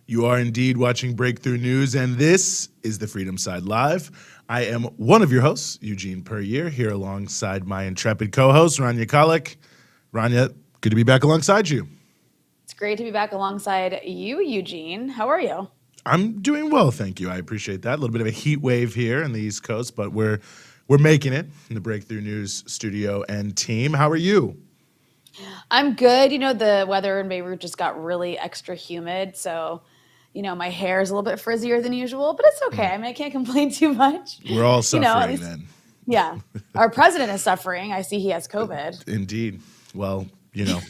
You are indeed watching Breakthrough News, and this is the Freedom Side Live. I am one of your hosts, Eugene Puryear, here alongside my intrepid co-host, Rania Khalek. Rania, good to be back alongside you. It's great to be back alongside you, Eugene. How are you? I'm doing well, thank you. I appreciate that. A little bit of a heat wave here in the East Coast, but we're making it in the Breakthrough News studio and team. How are you? I'm good. You know, the weather in Beirut just got really extra humid, so my hair is a little bit frizzier than usual, but it's okay. I mean, I can't complain too much. We're all At suffering least, then. yeah. Our president is suffering. I see he has COVID. Indeed. Well,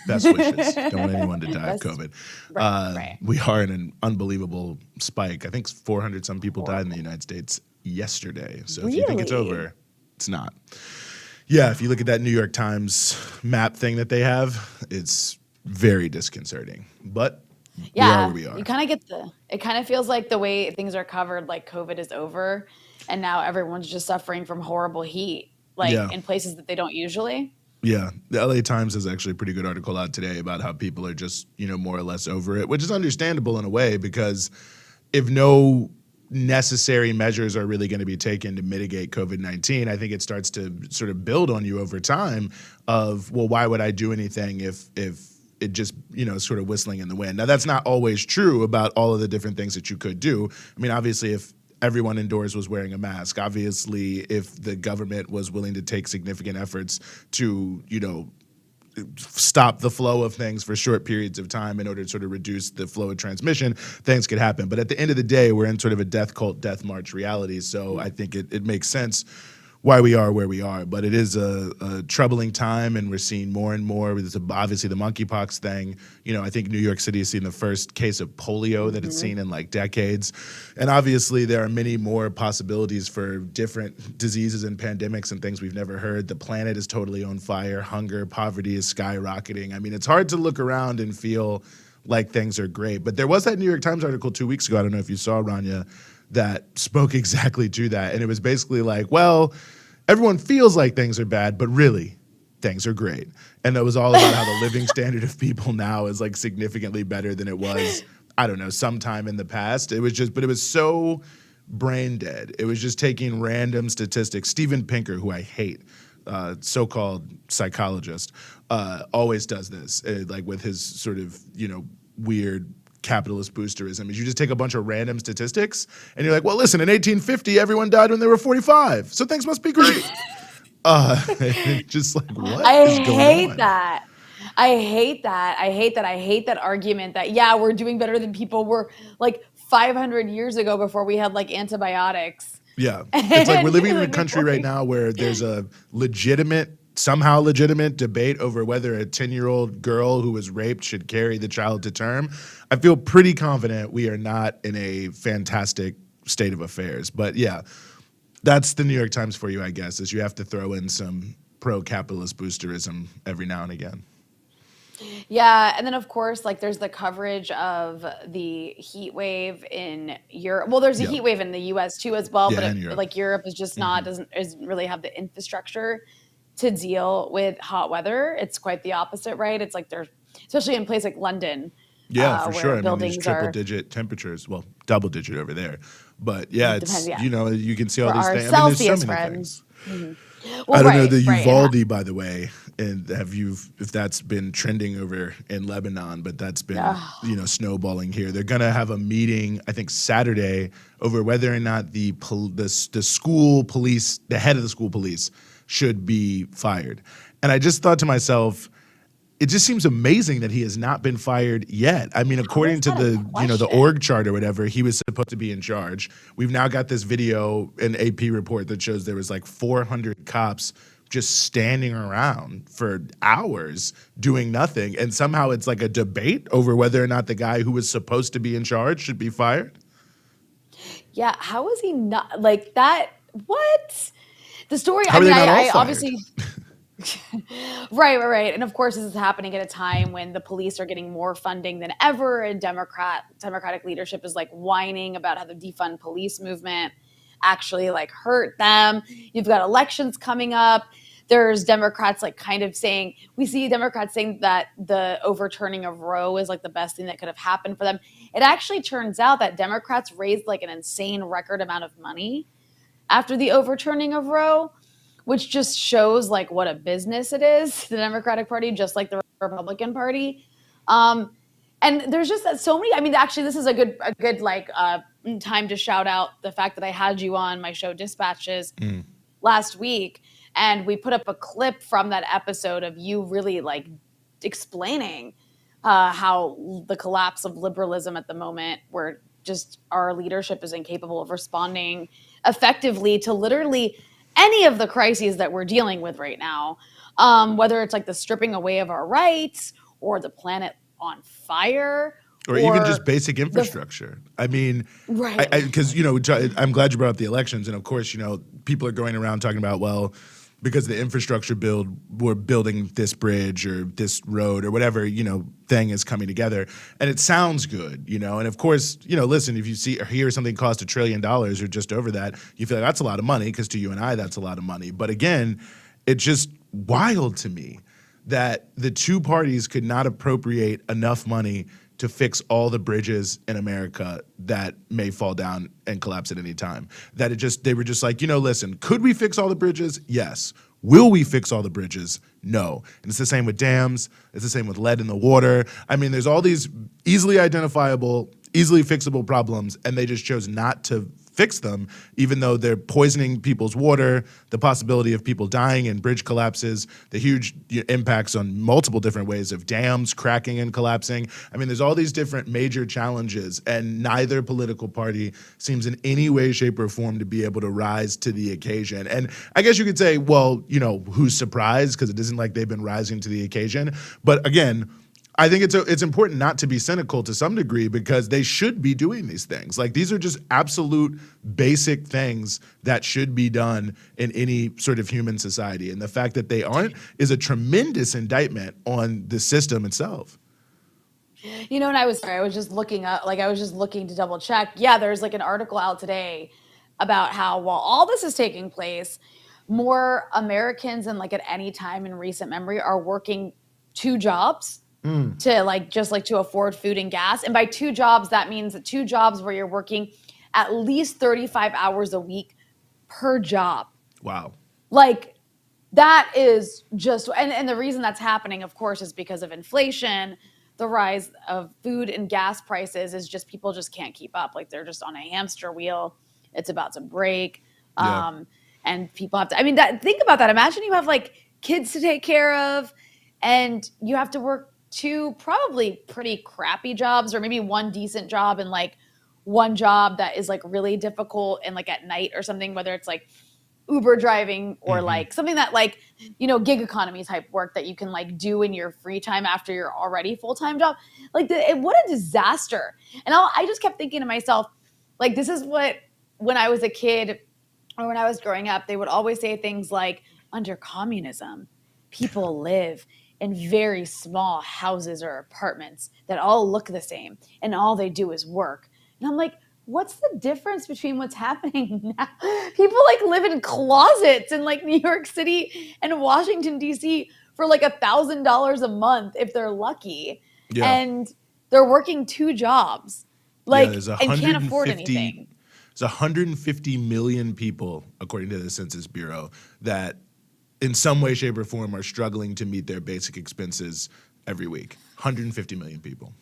best wishes. Don't want anyone to die of Best- COVID. right. We are in an unbelievable spike. I think 400 some people died in the Horrible. United States yesterday. So if you think it's Really? over, it's not. Yeah, if you look at that New York Times map thing that they have, it's very disconcerting. But we are where Yeah, we are. you kind of it kind of feels like the way things are covered, like COVID is over, and now everyone's just suffering from horrible heat, like Yeah. in places that they don't usually. Yeah, the LA Times has actually a pretty good article out today about how people are just, more or less over it, which is understandable in a way because if no necessary measures are really going to be taken to mitigate COVID-19, I think it starts to sort of build on you over time of, well, why would I do anything if it just, sort of whistling in the wind. Now, that's not always true about all of the different things that you could do. I mean, obviously, if everyone indoors was wearing a mask, obviously, if the government was willing to take significant efforts to, stop the flow of things for short periods of time in order to sort of reduce the flow of transmission, things could happen. But at the end of the day, we're in sort of a death cult, death march reality. So I think it makes sense why we are where we are. But it is a troubling time, and we're seeing more and more. There's obviously the monkeypox thing. I think New York City has seen the first case of polio that it's seen in like decades. And obviously there are many more possibilities for different diseases and pandemics and things we've never heard. The planet is totally on fire. Hunger, poverty is skyrocketing. I mean, it's hard to look around and feel like things are great. But there was that New York Times article 2 weeks ago, I don't know if you saw, Rania, that spoke exactly to that. And it was basically like, well, everyone feels like things are bad, but really, things are great. And that was all about how the living standard of people now is like significantly better than it was, I don't know, sometime in the past. It was so brain dead. It was just taking random statistics. Steven Pinker, who I hate, so-called psychologist, always does this, like with his sort of, weird capitalist boosterism, is you just take a bunch of random statistics and you're like, well, listen, in 1850, everyone died when they were 45, so things must be great. Just like, what I is going hate on? that. I hate that. I hate that. I hate that argument that, yeah, we're doing better than people were like 500 years ago before we had like antibiotics. Yeah. It's like we're And living in a like country before right now where there's a somehow legitimate debate over whether a 10-year-old girl who was raped should carry the child to term. I feel pretty confident we are not in a fantastic state of affairs. But yeah, that's the New York Times for you, I guess, is you have to throw in some pro-capitalist boosterism every now and again. Yeah, and then of course, like there's the coverage of the heat wave in Europe. Well, there's a Yeah. heat wave in the US too as well, Yeah, but and Europe. like Europe is just not doesn't really have the infrastructure to deal with hot weather. It's quite the opposite, right? It's like there's especially in a place like London, Yeah, for where sure. I mean, these buildings triple are digit temperatures, well, double digit over there. But yeah, depends, it's, yeah, you can see all for these our things. I mean, there's so Celsius many friends. things. I Well, don't know the right, and Uvalde, by the way, and if that's been trending over in Lebanon, but that's been snowballing here. They're gonna have a meeting, I think Saturday, over whether or not the school police, the head of the school police, should be fired. And I just thought to myself, it just seems amazing that he has not been fired yet. I mean, how according is to that a the question? org chart or whatever, he was supposed to be in charge. We've now got this video, an AP report that shows there was like 400 cops just standing around for hours doing nothing. And somehow it's like a debate over whether or not the guy who was supposed to be in charge should be fired. Yeah, how is he not like that? What? The story, How I are mean, they not all I fired? obviously right. And of course, this is happening at a time when the police are getting more funding than ever, and Democratic leadership is like whining about how the defund police movement actually like hurt them. You've got elections coming up. there's Democrats like kind of saying, we see Democrats saying that the overturning of Roe is like the best thing that could have happened for them. It actually turns out that Democrats raised like an insane record amount of money after the overturning of Roe, which just shows like what a business it is, the Democratic Party, just like the Republican Party. And there's just so many. I mean, actually, this is a good like time to shout out the fact that I had you on my show Dispatches last week, and we put up a clip from that episode of you really like explaining how the collapse of liberalism at the moment, where just our leadership is incapable of responding effectively to literally any of the crises that we're dealing with right now, whether it's like the stripping away of our rights or the planet on fire, or even just basic infrastructure. I mean, right? Because I'm glad you brought up the elections, and of course, people are going around talking about, well, because the infrastructure build, we're building this bridge or this road or whatever thing is coming together, and it sounds good, and of course, listen, if you see or hear something cost $1 trillion or just over that, you feel like that's a lot of money, because to you and I, that's a lot of money. But again, it's just wild to me that the two parties could not appropriate enough money to fix all the bridges in America that may fall down and collapse at any time. That they were just like, listen, could we fix all the bridges? Yes. Will we fix all the bridges? No. And it's the same with dams. It's the same with lead in the water. I mean, there's all these easily identifiable, easily fixable problems, and they just chose not to fix them, even though they're poisoning people's water, the possibility of people dying in bridge collapses, the huge impacts on multiple different ways of dams cracking and collapsing. I mean, there's all these different major challenges, and neither political party seems in any way, shape, or form to be able to rise to the occasion. And I guess you could say, well, who's surprised? Because it isn't like they've been rising to the occasion. But again, I think it's important not to be cynical to some degree, because they should be doing these things. Like, these are just absolute basic things that should be done in any sort of human society. And the fact that they aren't is a tremendous indictment on the system itself. And I was just looking up, like I was just looking to double check. Yeah, there's like an article out today about how while all this is taking place, more Americans than like at any time in recent memory are working 2 jobs. To to afford food and gas. And by 2 jobs, that means that 2 jobs where you're working at least 35 hours a week per job. Wow. Like, that is just, and the reason that's happening, of course, is because of inflation. The rise of food and gas prices is just, people just can't keep up. Like, they're just on a hamster wheel. It's about to break. Yeah. And people have to, I mean, think about that. Imagine you have like kids to take care of, and you have to work 2 probably pretty crappy jobs, or maybe 1 decent job, and like 1 job that is like really difficult and like at night or something, whether it's like Uber driving or like something that like, gig economy type work that you can like do in your free time after your already full-time job. Like, what a disaster. And I just kept thinking to myself, like, this is what, when I was a kid or when I was growing up, they would always say things like, under communism, people live in very small houses or apartments that all look the same, and all they do is work. And I'm like, what's the difference between what's happening now? People like live in closets in like New York City and Washington, D.C. for like $1,000 a month if they're lucky. Yeah. And they're working 2 jobs. Like, and can't afford anything. There's 150 million people, according to the Census Bureau, that in some way, shape, or form are struggling to meet their basic expenses every week. 150 million people.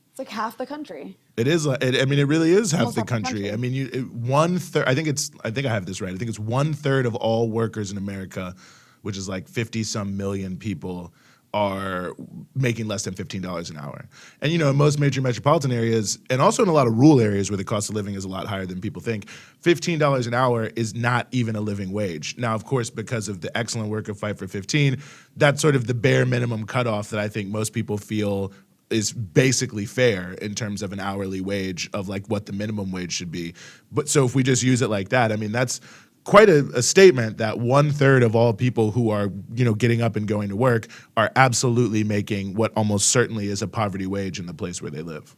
It's like half the country. It is. I mean, it really is half Almost the half the country. country. I mean, 1/3. I think I have this right. I think it's 1/3 of all workers in America, which is like 50-some million people, are making less than $15 an hour. And, in most major metropolitan areas, and also in a lot of rural areas where the cost of living is a lot higher than people think, $15 an hour is not even a living wage. Now, of course, because of the excellent work of Fight for 15, that's sort of the bare minimum cutoff that I think most people feel is basically fair in terms of an hourly wage of like what the minimum wage should be. But so if we just use it like that, I mean, that's quite a statement that 1/3 of all people who are, getting up and going to work are absolutely making what almost certainly is a poverty wage in the place where they live.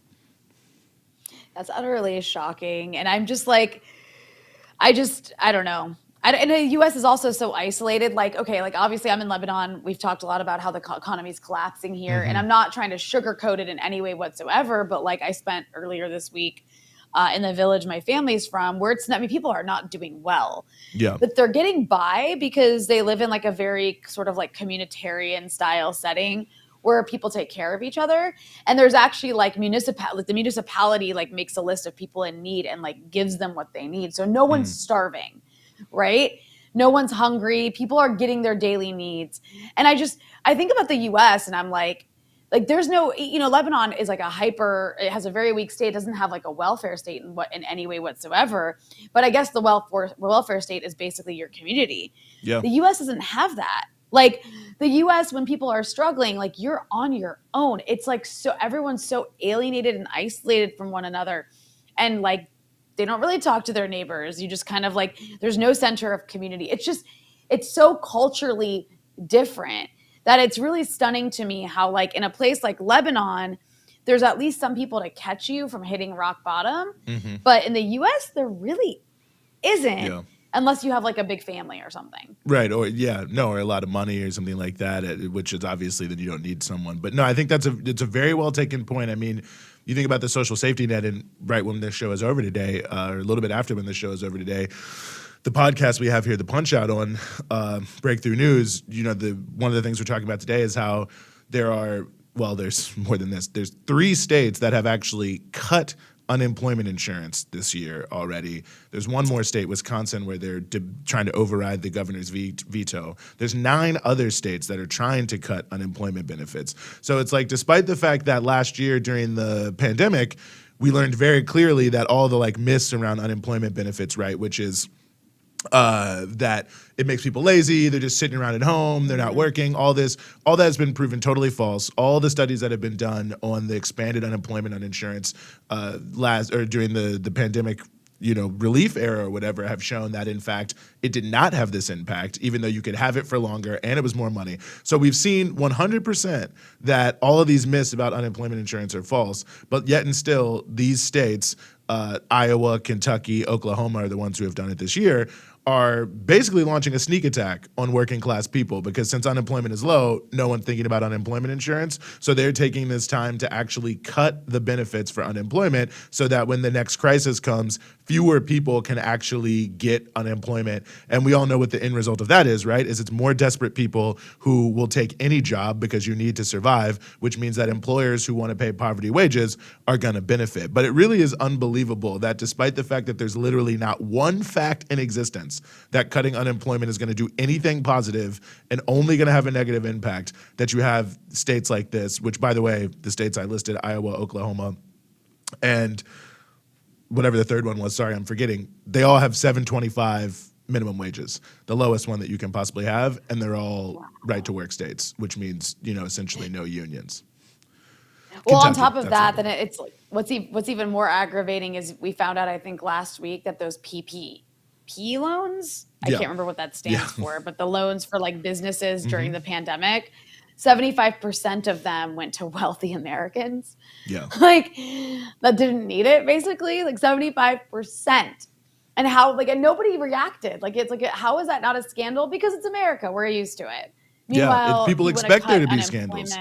That's utterly shocking. And I'm just like, I don't know. And the U.S. is also so isolated. Like, okay, like obviously I'm in Lebanon. We've talked a lot about how the economy is collapsing here, and I'm not trying to sugarcoat it in any way whatsoever. But like I spent earlier this week in the village my family's from, where it's not, I mean, people are not doing well, Yeah. but they're getting by because they live in like a very sort of like communitarian style setting where people take care of each other. And there's actually like the municipality like makes a list of people in need and like gives them what they need. So no one's starving, right? No one's hungry. People are getting their daily needs. And I think about the US and I'm like there's no, Lebanon is like it has a very weak state. It doesn't have like a welfare state in any way whatsoever. But I guess the welfare state is basically your community. Yeah. The US doesn't have that. Like the US, when people are struggling, like you're on your own. It's like, so everyone's so alienated and isolated from one another. And like, they don't really talk to their neighbors. You just kind of like, there's no center of community. It's so culturally different that it's really stunning to me how like in a place like Lebanon, there's at least some people to catch you from hitting rock bottom. But in the US, there really isn't. Yeah. Unless you have like a big family or something. Right. Or or a lot of money or something like that, which is obviously that you don't need someone. But no, I think it's a very well taken point. I mean, you think about the social safety net, and right when this show is over today, or a little bit after when this show is over today, the podcast we have here, the Punch Out on Breakthrough News, one of the things we're talking about today is how there's more than this. There's 3 states that have actually cut unemployment insurance this year already. There's one more state, Wisconsin, where they're trying to override the governor's veto. There's 9 other states that are trying to cut unemployment benefits. So it's like, despite the fact that last year during the pandemic, we learned very clearly that all the like myths around unemployment benefits, right, which is that it makes people lazy, they're just sitting around at home, they're not working, all that has been proven totally false. All the studies that have been done on the expanded unemployment insurance during the pandemic relief era or whatever have shown that in fact it did not have this impact, even though you could have it for longer and it was more money. So we've seen 100% that all of these myths about unemployment insurance are false, but yet and still these states, Iowa, Kentucky, Oklahoma are the ones who have done it this year, are basically launching a sneak attack on working class people because since unemployment is low, no one's thinking about unemployment insurance. So they're taking this time to actually cut the benefits for unemployment so that when the next crisis comes, fewer people can actually get unemployment. And we all know what the end result of that is, right? Is it's more desperate people who will take any job because you need to survive, which means that employers who want to pay poverty wages are going to benefit. But it really is unbelievable that despite the fact that there's literally not one fact in existence that cutting unemployment is going to do anything positive and only going to have a negative impact, that you have states like this, which, by the way, the states I listed, Iowa, Oklahoma, and whatever the third one was, sorry, I'm forgetting, they all have $7.25 minimum wages, the lowest one that you can possibly have, and they're all right-to-work states, which means, essentially no unions. Well, on top of that, then it's like, what's even more aggravating is we found out, I think, last week that those PPP loans, I can't remember what that stands for, but the loans for like businesses during the pandemic, 75% of them went to wealthy Americans. Yeah. Like that didn't need it, basically, like 75%. And and nobody reacted. Like, it's like, how is that not a scandal? Because it's America. We're used to it. Meanwhile, people expect there to be scandals.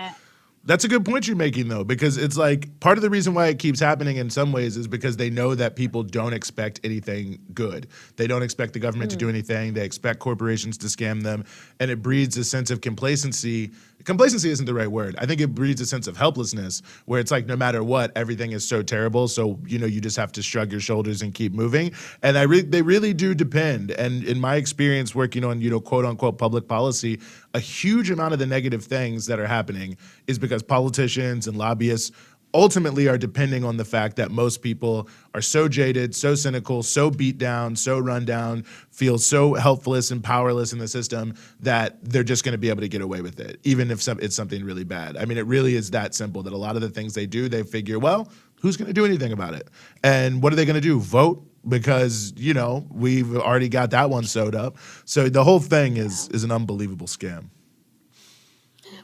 That's a good point you're making, though, because it's like part of the reason why it keeps happening in some ways is because they know that people don't expect anything good. They don't expect the government to do anything. They expect corporations to scam them. And it breeds a sense of complacency. Complacency isn't the right word. I think it breeds a sense of helplessness where it's like no matter what, everything is so terrible. So, you just have to shrug your shoulders and keep moving. And they really do depend. And in my experience working on, quote unquote public policy, a huge amount of the negative things that are happening is because politicians and lobbyists ultimately are depending on the fact that most people are so jaded, so cynical, so beat down, so run down, feel so helpless and powerless in the system that they're just going to be able to get away with it, even if it's something really bad. I mean, it really is that simple that a lot of the things they do, they figure, well, who's going to do anything about it? And what are they going to do? Vote? Because, we've already got that one sewed up. So the whole thing is an unbelievable scam.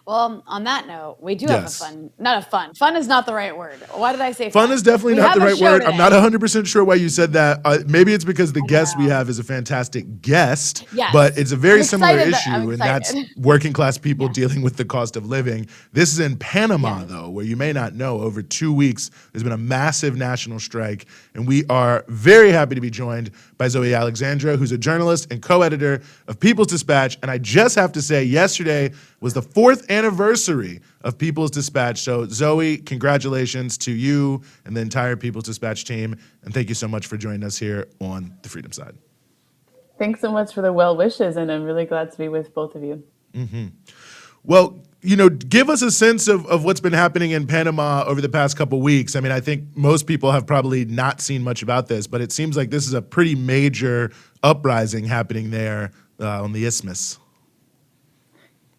Well, on that note, we do have Yes. not a fun. Fun is not the right word. Why did I say Fun fun? is definitely We not have the a right show word. I'm not today. 100% sure why you said that. Maybe it's because the I don't guest we know. have is a fantastic guest, Yes. but it's a I'm very similar excited. I'm issue, and that's excited. working class people Yes. dealing with the cost of living. This is in Panama, Yes. though, where you may not know, over 2 weeks, there's been a massive national strike, and we are very happy to be joined by Zoe Alexandra, who's a journalist and co-editor of People's Dispatch. And I just have to say, yesterday was the 4th anniversary of People's Dispatch. So Zoe, congratulations to you and the entire People's Dispatch team. And thank you so much for joining us here on the Freedom Side. Thanks so much for the well wishes, and I'm really glad to be with both of you. Well, give us a sense of what's been happening in Panama over the past couple weeks. I mean, I think most people have probably not seen much about this, but it seems like this is a pretty major uprising happening there on the isthmus.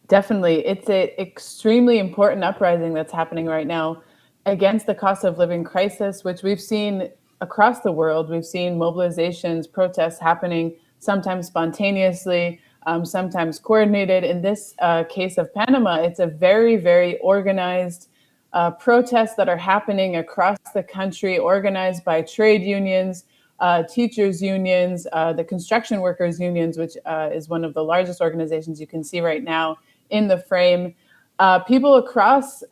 Definitely. It's an extremely important uprising that's happening right now against the cost of living crisis, which we've seen across the world. We've seen mobilizations, protests happening, sometimes spontaneously, sometimes coordinated. In this case of Panama, it's a very, very organized protests that are happening across the country, organized by trade unions, teachers unions, the construction workers unions, which is one of the largest organizations you can see right now in the frame. People across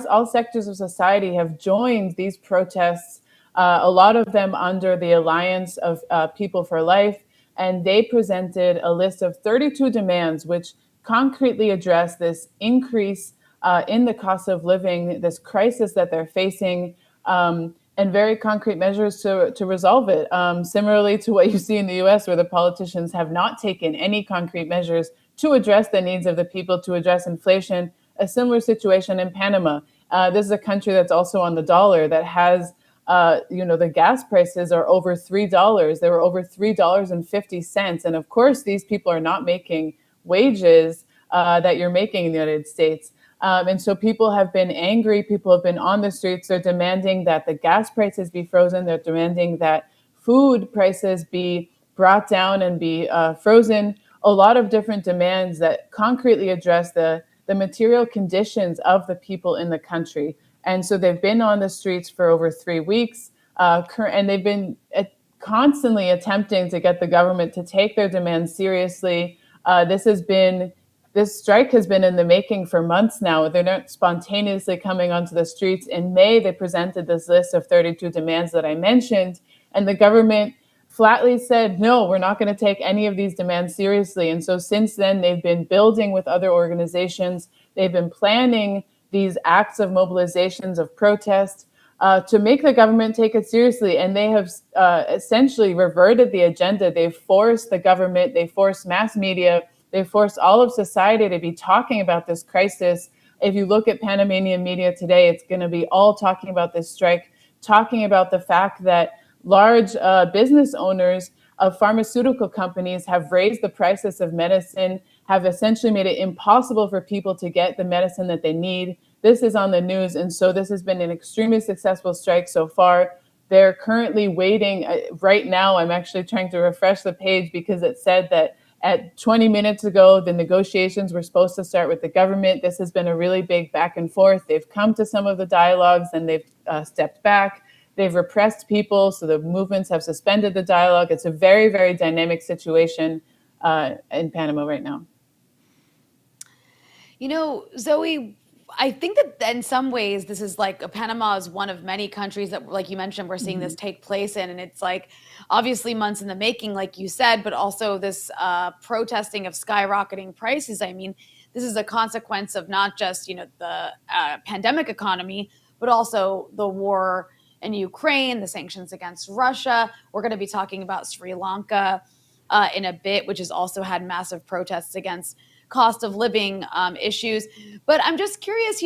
all sectors of society have joined these protests, a lot of them under the Alliance of People for Life, and they presented a list of 32 demands which concretely address this increase in the cost of living, this crisis that they're facing, and very concrete measures to resolve it. Similarly to what you see in the US, where the politicians have not taken any concrete measures to address the needs of the people, to address inflation, a similar situation in Panama. This is a country that's also on the dollar, that has, the gas prices are over $3. They were over $3.50. And of course, these people are not making wages that you're making in the United States. And so people have been angry. People have been on the streets. They're demanding that the gas prices be frozen. They're demanding that food prices be brought down and be frozen. A lot of different demands that concretely address the material conditions of the people in the country. And so they've been on the streets for over 3 weeks, and they've been constantly attempting to get the government to take their demands seriously. This strike has been in the making for months now. They're not spontaneously coming onto the streets. In May, they presented this list of 32 demands that I mentioned, and the government flatly said, no, we're not going to take any of these demands seriously. And so since then, they've been building with other organizations. They've been planning these acts of mobilizations, of protest, to make the government take it seriously. And they have essentially reverted the agenda. They've forced the government, they forced mass media, they forced all of society to be talking about this crisis. If you look at Panamanian media today, it's going to be all talking about this strike, talking about the fact that large business owners of pharmaceutical companies have raised the prices of medicine, have essentially made it impossible for people to get the medicine that they need. This is on the news. And so this has been an extremely successful strike so far. They're currently waiting. Right now, I'm actually trying to refresh the page because it said that at 20 minutes ago, the negotiations were supposed to start with the government. This has been a really big back and forth. They've come to some of the dialogues and they've stepped back. They've repressed people, so the movements have suspended the dialogue. It's a very, very dynamic situation in Panama right now. Zoe, I think that in some ways this is like Panama is one of many countries that, like you mentioned, we're seeing this take place in, and it's like obviously months in the making, like you said, but also this protesting of skyrocketing prices. I mean, this is a consequence of not just the pandemic economy, but also the war in Ukraine, the sanctions against Russia. We're going to be talking about Sri Lanka in a bit, which has also had massive protests against cost of living issues. But I'm just curious,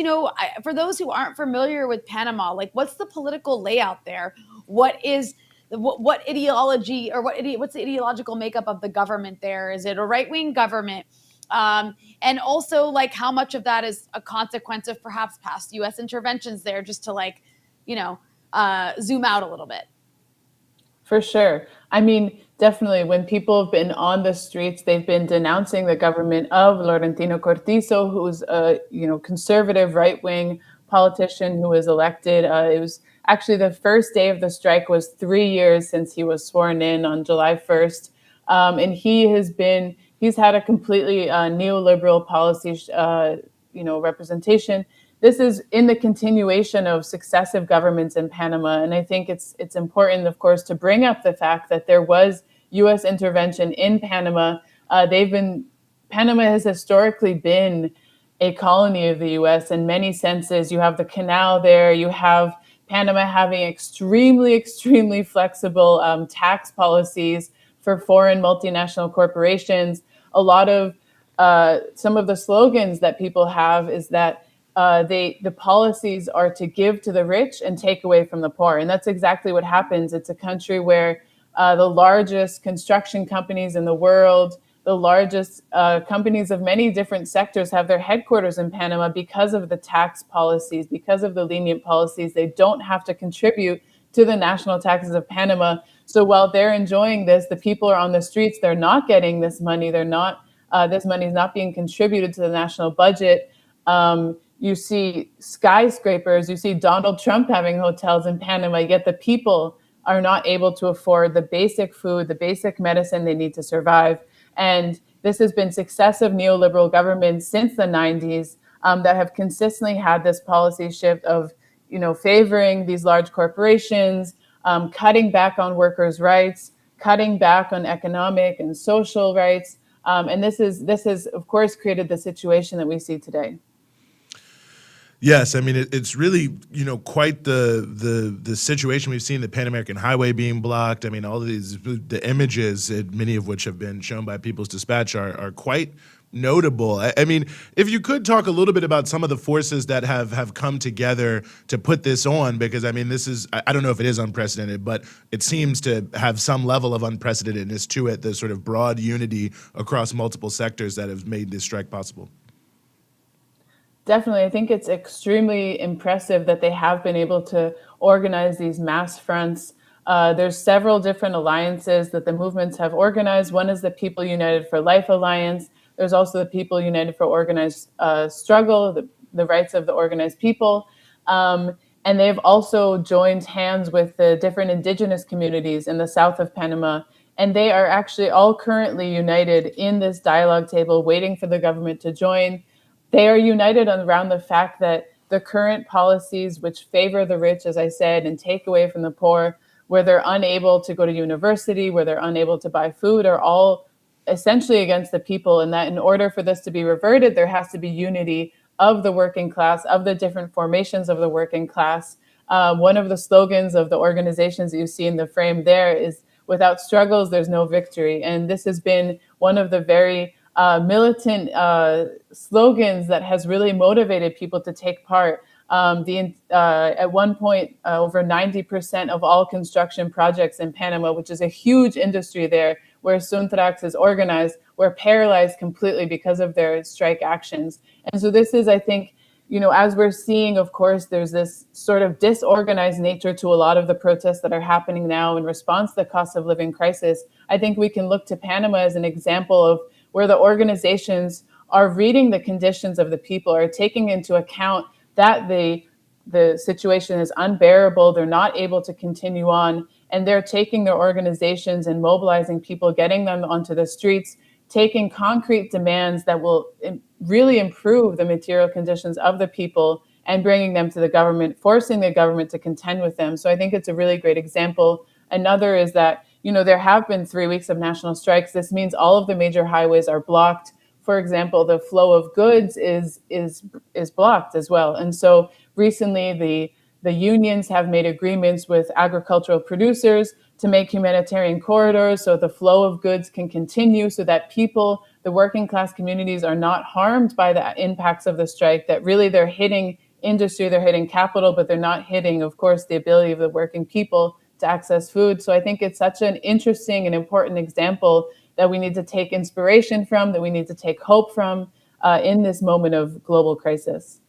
for those who aren't familiar with Panama, like what's the political layout there? What ideology or what's the ideological makeup of the government there? Is it a right-wing government? And also like how much of that is a consequence of perhaps past US interventions there, just to zoom out a little bit. For sure. I mean, definitely, when people have been on the streets, they've been denouncing the government of Laurentino Cortizo, who's a conservative right wing politician who was elected. It was actually the first day of the strike was 3 years since he was sworn in on July 1st, and he's had a completely neoliberal policy, representation. This is in the continuation of successive governments in Panama. And I think it's important, of course, to bring up the fact that there was U.S. intervention in Panama. Panama has historically been a colony of the U.S. in many senses. You have the canal there. You have Panama having extremely, extremely flexible tax policies for foreign multinational corporations. A lot of some of the slogans that people have is that the policies are to give to the rich and take away from the poor. And that's exactly what happens. It's a country where the largest construction companies in the world, the largest companies of many different sectors have their headquarters in Panama because of the tax policies, because of the lenient policies. They don't have to contribute to the national taxes of Panama. So while they're enjoying this, the people are on the streets. They're not getting this money. This money is not being contributed to the national budget. You see skyscrapers, you see Donald Trump having hotels in Panama, yet the people are not able to afford the basic food, the basic medicine they need to survive. And this has been successive neoliberal governments since the 90s that have consistently had this policy shift of, favoring these large corporations, cutting back on workers' rights, cutting back on economic and social rights. And this has, of course, created the situation that we see today. Yes, I mean it's really quite the situation we've seen. The Pan American Highway being blocked. I mean all of the images, many of which have been shown by People's Dispatch, are quite notable. I mean, if you could talk a little bit about some of the forces that have come together to put this on, because I mean this is, I don't know if it is unprecedented, but it seems to have some level of unprecedentedness to it. The sort of broad unity across multiple sectors that have made this strike possible. Definitely. I think it's extremely impressive that they have been able to organize these mass fronts. There's several different alliances that the movements have organized. One is the People United for Life Alliance. There's also the People United for Organized Struggle, the rights of the organized people. And they've also joined hands with the different indigenous communities in the south of Panama. And they are actually all currently united in this dialogue table, waiting for the government to join. They are united around the fact that the current policies, which favor the rich, as I said, and take away from the poor, where they're unable to go to university, where they're unable to buy food, are all essentially against the people. And that in order for this to be reverted, there has to be unity of the working class, of the different formations of the working class. One of the slogans of the organizations that you see in the frame there is, "Without struggles, there's no victory." And this has been one of the very militant slogans that has really motivated people to take part. At one point, over 90% of all construction projects in Panama, which is a huge industry there, where Suntrax is organized, were paralyzed completely because of their strike actions. And so this is, I think, as we're seeing, of course, there's this sort of disorganized nature to a lot of the protests that are happening now in response to the cost of living crisis. I think we can look to Panama as an example of where the organizations are reading the conditions of the people, are taking into account that the situation is unbearable, they're not able to continue on, and they're taking their organizations and mobilizing people, getting them onto the streets, taking concrete demands that will really improve the material conditions of the people and bringing them to the government, forcing the government to contend with them. So I think it's a really great example. Another is that there have been 3 weeks of national strikes. This means all of the major highways are blocked. For example, the flow of goods is blocked as well. And so recently, the unions have made agreements with agricultural producers to make humanitarian corridors so the flow of goods can continue, so that people, the working class communities, are not harmed by the impacts of the strike, that really they're hitting industry, they're hitting capital, but they're not hitting, of course, the ability of the working people to access food. So I think it's such an interesting and important example that we need to take inspiration from, that we need to take hope from in this moment of global crisis.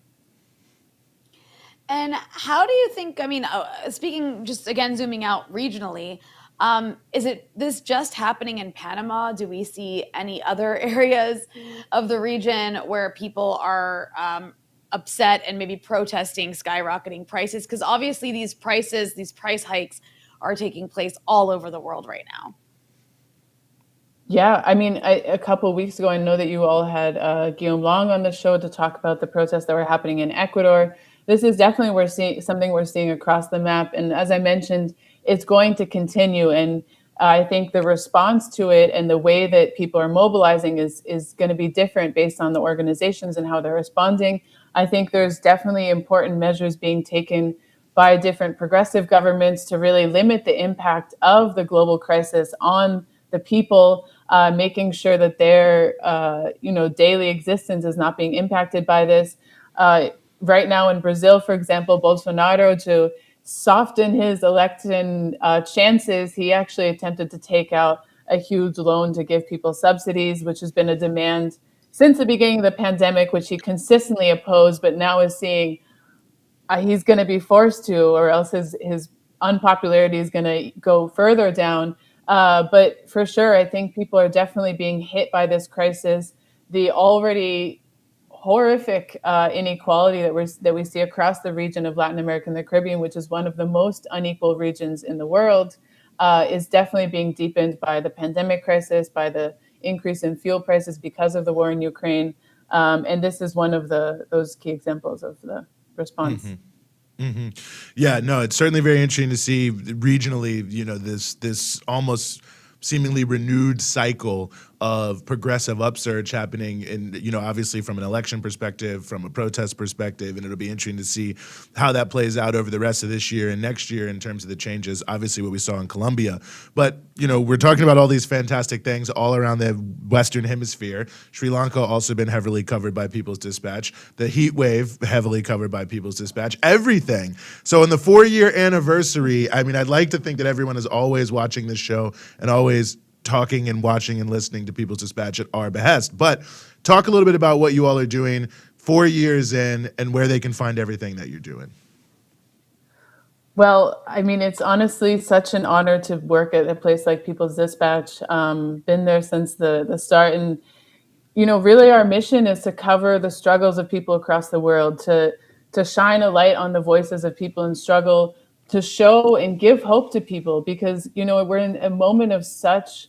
And how do you think, speaking just again, zooming out regionally, Is it this just happening in Panama? Do we see any other areas of the region where people are upset and maybe protesting skyrocketing prices? Because obviously these price hikes are taking place all over the world right now. Yeah, I mean, a couple of weeks ago, I know that you all had Guillaume Long on the show to talk about the protests that were happening in Ecuador. This is definitely something we're seeing across the map. And as I mentioned, it's going to continue. And I think the response to it and the way that people are mobilizing is going to be different based on the organizations and how they're responding. I think there's definitely important measures being taken by different progressive governments to really limit the impact of the global crisis on the people, making sure that their daily existence is not being impacted by this. Right now in Brazil, for example, Bolsonaro, to soften his election chances, he actually attempted to take out a huge loan to give people subsidies, which has been a demand since the beginning of the pandemic, which he consistently opposed, but now is seeing he's going to be forced to, or else his unpopularity is going to go further down. But for sure, I think people are definitely being hit by this crisis. The already horrific inequality that we see across the region of Latin America and the Caribbean, which is one of the most unequal regions in the world, is definitely being deepened by the pandemic crisis, by the increase in fuel prices because of the war in Ukraine. And this is one of those key examples of the response. Mm-hmm. Mm-hmm. Yeah, no, it's certainly very interesting to see regionally, this almost seemingly renewed cycle of progressive upsurge happening in, obviously from an election perspective, from a protest perspective, and it'll be interesting to see how that plays out over the rest of this year and next year in terms of the changes, obviously what we saw in Colombia. But, we're talking about all these fantastic things all around the Western Hemisphere. Sri Lanka also been heavily covered by People's Dispatch. The heat wave heavily covered by People's Dispatch. Everything. So in the 4-year anniversary, I'd like to think that everyone is always watching this show and always talking and watching and listening to People's Dispatch at our behest. But talk a little bit about what you all are doing 4 years in and where they can find everything that you're doing. Well, it's honestly such an honor to work at a place like People's Dispatch. Been there since the start. And, really our mission is to cover the struggles of people across the world, to shine a light on the voices of people in struggle, to show and give hope to people, because, we're in a moment of such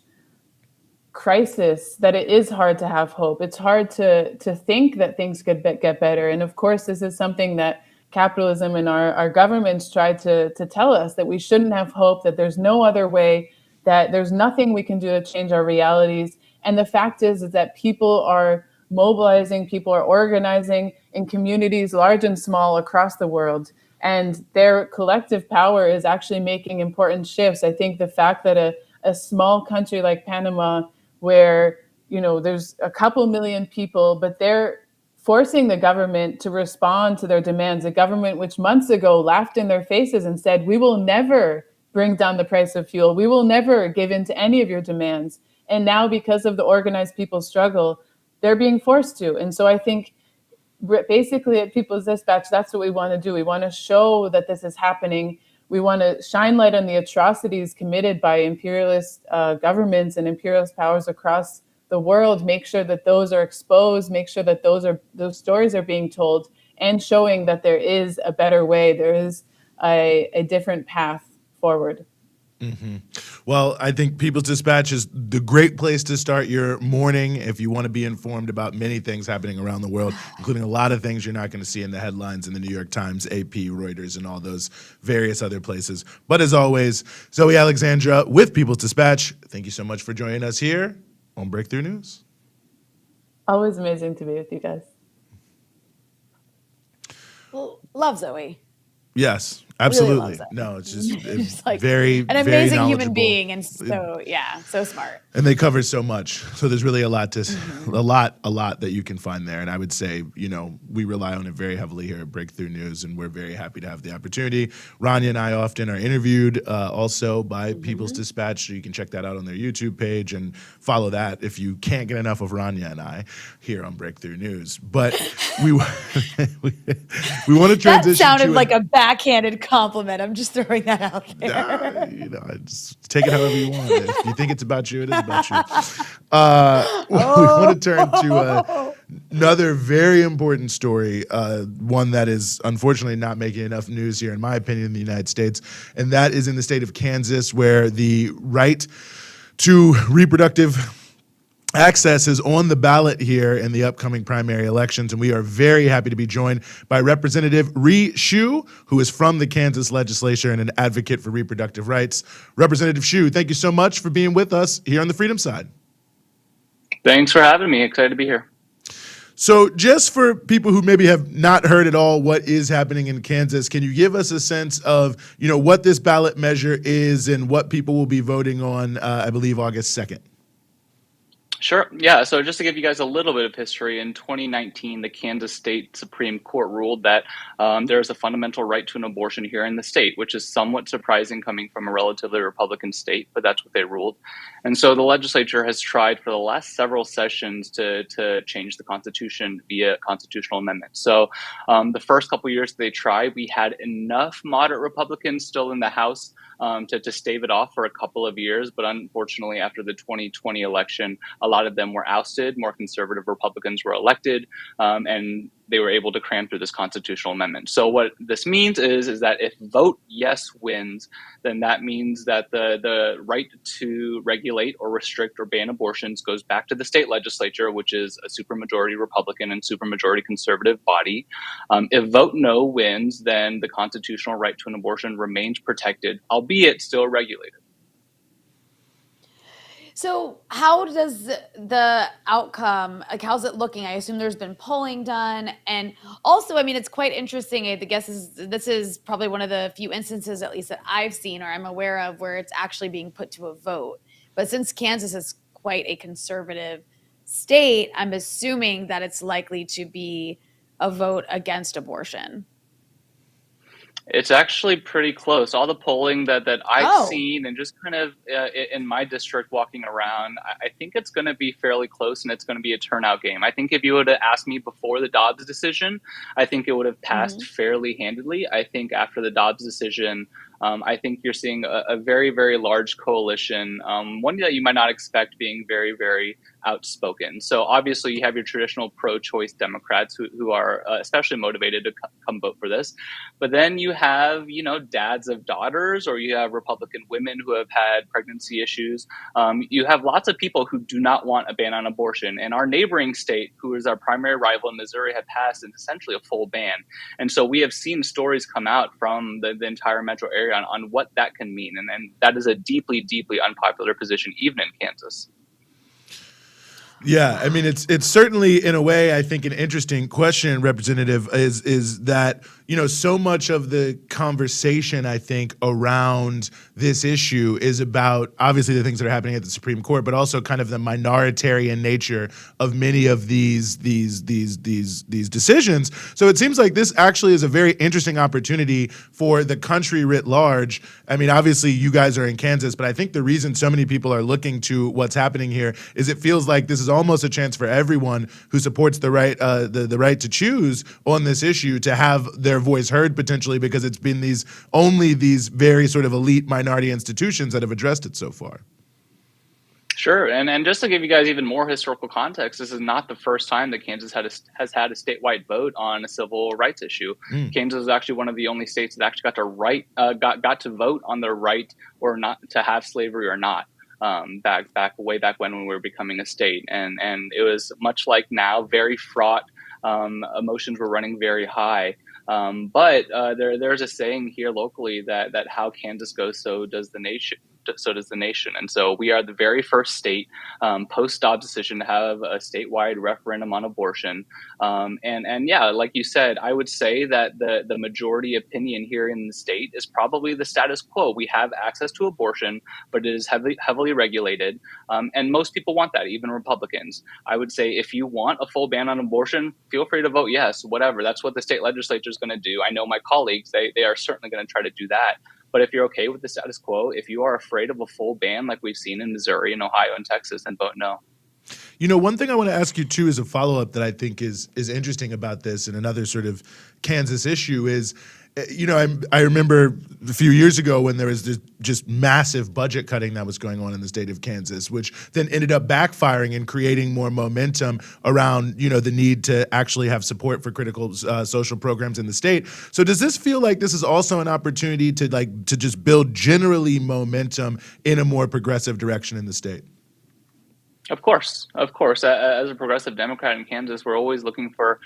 crisis that it is hard to have hope. It's hard to think that things could get better. And of course, this is something that capitalism and our governments try to tell us, that we shouldn't have hope, that there's no other way, that there's nothing we can do to change our realities. And the fact is that people are mobilizing, people are organizing in communities large and small across the world. And their collective power is actually making important shifts. I think the fact that a small country like Panama, where there's a couple million people, but they're forcing the government to respond to their demands, a government which months ago laughed in their faces and said, we will never bring down the price of fuel. We will never give in to any of your demands. And now, because of the organized people's struggle, they're being forced to. And so I think basically at People's Dispatch, that's what we want to do. We want to show that this is happening. We want to shine light on the atrocities committed by imperialist governments and imperialist powers across the world, make sure that those are exposed, make sure that those stories are being told, and showing that there is a better way, there is a different path forward. Mm-hmm. Well, I think People's Dispatch is the great place to start your morning if you want to be informed about many things happening around the world, including a lot of things you're not going to see in the headlines in the New York Times, AP, Reuters, and all those various other places. But as always, Zoe Alexandra with People's Dispatch, thank you so much for joining us here on Breakthrough News. Always amazing to be with you guys. Well, love Zoe. Yes, absolutely. Really No, it's just like very, an amazing very human being, and so smart. And they cover so much, so there's really a lot that you can find there. And I would say, we rely on it very heavily here at Breakthrough News, and we're very happy to have the opportunity. Rania and I often are interviewed also by People's Dispatch, so you can check that out on their YouTube page and follow that if you can't get enough of Rania and I here on Breakthrough News. But we want to transition. That sounded like a backhanded compliment. I'm just throwing that out there. Just take it however you want. If you think it's about you, it is about you. We want to turn to another very important story, one that is unfortunately not making enough news here, in my opinion, in the United States, and that is in the state of Kansas, where the right to reproductive access is on the ballot here in the upcoming primary elections, and we are very happy to be joined by Representative Ree Shu, who is from the Kansas legislature and an advocate for reproductive rights. Representative Shu, thank you so much for being with us here on the Freedom Side. Thanks for having me. Excited to be here. So just for people who maybe have not heard at all what is happening in Kansas, can you give us a sense of, what this ballot measure is and what people will be voting on, I believe, August 2nd? Sure. Yeah. So just to give you guys a little bit of history, in 2019, the Kansas State Supreme Court ruled that there is a fundamental right to an abortion here in the state, which is somewhat surprising coming from a relatively Republican state, but that's what they ruled. And so the legislature has tried for the last several sessions to change the Constitution via constitutional amendment. So the first couple of years they tried, we had enough moderate Republicans still in the House to stave it off for a couple of years. But unfortunately, after the 2020 election, a lot of them were ousted. More conservative Republicans were elected, and they were able to cram through this constitutional amendment. So what this means is that if vote yes wins, then that means that the right to regulate or restrict or ban abortions goes back to the state legislature, which is a supermajority Republican and supermajority conservative body. If vote no wins, then the constitutional right to an abortion remains protected, albeit still regulated. So how does the outcome, how's it looking? I assume there's been polling done. And also, it's quite interesting. I guess this is probably one of the few instances, at least that I've seen or I'm aware of, where it's actually being put to a vote. But since Kansas is quite a conservative state, I'm assuming that it's likely to be a vote against abortion. It's actually pretty close. All the polling that I've seen and just kind of in my district walking around, I think it's going to be fairly close and it's going to be a turnout game. I think if you would have asked me before the Dobbs decision, I think it would have passed fairly handedly. I think after the Dobbs decision, I think you're seeing a very, very large coalition, one that you might not expect being very, very outspoken. So obviously you have your traditional pro-choice Democrats who are especially motivated to come vote for this. But then you have, dads of daughters, or you have Republican women who have had pregnancy issues. You have lots of people who do not want a ban on abortion. And our neighboring state, who is our primary rival in Missouri, have passed essentially a full ban. And so we have seen stories come out from the entire metro area on what that can mean. And that is a deeply, deeply unpopular position, even in Kansas. Yeah, it's certainly, in a way, I think an interesting question, Representative, is that, so much of the conversation, I think, around this issue is about, obviously, the things that are happening at the Supreme Court, but also kind of the minoritarian nature of many of these decisions. So it seems like this actually is a very interesting opportunity for the country writ large. Obviously, you guys are in Kansas, but I think the reason so many people are looking to what's happening here is it feels like this is almost a chance for everyone who supports the right the right to choose on this issue to have their voice heard, potentially, because it's been these very sort of elite minority institutions that have addressed it so far. Sure, and just to give you guys even more historical context, this is not the first time that Kansas has had a statewide vote on a civil rights issue. Kansas is actually one of the only states that actually got to vote on the right or not to have slavery or not. Way back when we were becoming a state, and it was much like now, very fraught. Emotions were running very high, but there's a saying here locally that how Kansas goes, so does the nation. And so we are the very first state post Dobbs decision to have a statewide referendum on abortion. And yeah, like you said, I would say that the majority opinion here in the state is probably the status quo. We have access to abortion, but it is heavily regulated. And most people want that, even Republicans. I would say if you want a full ban on abortion, feel free to vote yes, whatever. That's what the state legislature is going to do. I know my colleagues, they are certainly going to try to do that. But if you're okay with the status quo, if you are afraid of a full ban like we've seen in Missouri and Ohio and Texas, then vote no. One thing I want to ask you, too, as a follow-up that I think is interesting about this and another sort of Kansas issue is, I remember a few years ago when there was this just massive budget cutting that was going on in the state of Kansas, which then ended up backfiring and creating more momentum around, the need to actually have support for critical social programs in the state. So does this feel like this is also an opportunity to just build generally momentum in a more progressive direction in the state? Of course. As a progressive Democrat in Kansas, we're always looking for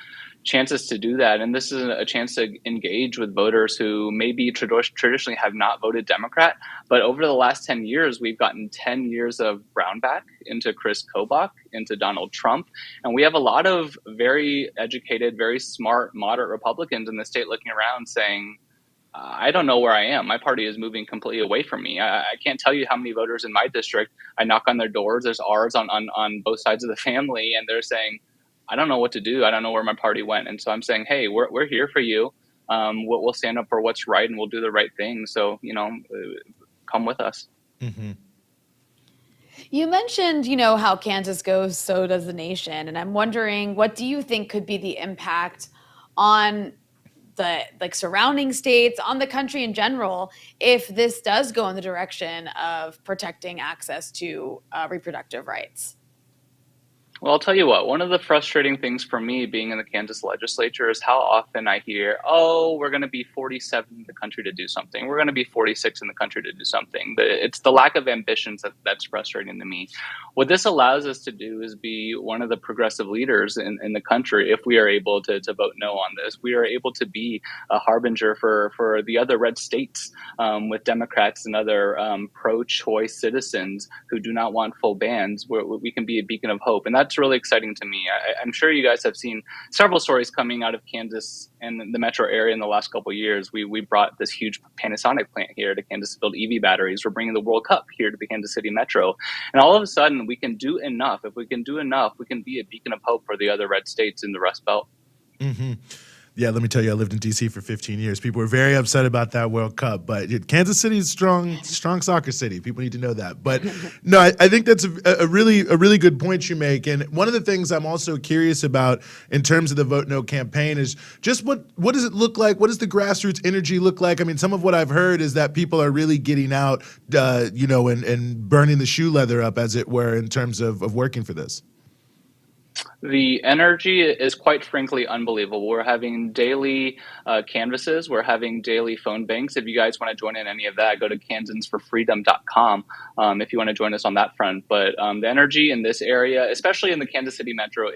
chances to do that. And this is a chance to engage with voters who maybe traditionally have not voted Democrat. But over the last 10 years, we've gotten 10 years of Brownback into Chris Kobach, into Donald Trump. And we have a lot of very educated, very smart, moderate Republicans in the state looking around saying, I don't know where I am. My party is moving completely away from me. I can't tell you how many voters in my district, I knock on their doors. There's R's on both sides of the family. And they're saying, I don't know what to do. I don't know where my party went. And so I'm saying, hey, we're here for you. We'll stand up for what's right and we'll do the right thing. So, come with us. Mm-hmm. You mentioned, how Kansas goes, so does the nation. And I'm wondering, what do you think could be the impact on the surrounding states, on the country in general, if this does go in the direction of protecting access to reproductive rights? Well, I'll tell you what, one of the frustrating things for me being in the Kansas legislature is how often I hear, we're going to be 47 in the country to do something. We're going to be 46 in the country to do something. It's the lack of ambitions that's frustrating to me. What this allows us to do is be one of the progressive leaders in the country if we are able to vote no on this. We are able to be a harbinger for the other red states with Democrats and other pro-choice citizens who do not want full bans, where we can be a beacon of hope. And that's really exciting to me. I'm sure you guys have seen several stories coming out of Kansas and the metro area in the last couple of years. We brought this huge Panasonic plant here to Kansas to build EV batteries. We're bringing the World Cup here to the Kansas City Metro. And all of a sudden, we can do enough. If we can do enough, we can be a beacon of hope for the other red states in the Rust Belt. Mm-hmm. Yeah, let me tell you, I lived in D.C. for 15 years. People were very upset about that World Cup, but Kansas City is strong soccer city. People need to know that. But no, I think that's a really good point you make. And one of the things I'm also curious about in terms of the Vote No campaign is just what does it look like? What does the grassroots energy look like? I mean, some of what I've heard is that people are really getting out, and burning the shoe leather up, as it were, in terms of working for this. The energy is quite frankly unbelievable. We're having daily canvases. We're having daily phone banks. If you guys want to join in any of that, go to kansasforfreedom.com if you want to join us on that front. But the energy in this area, especially in the Kansas City metro,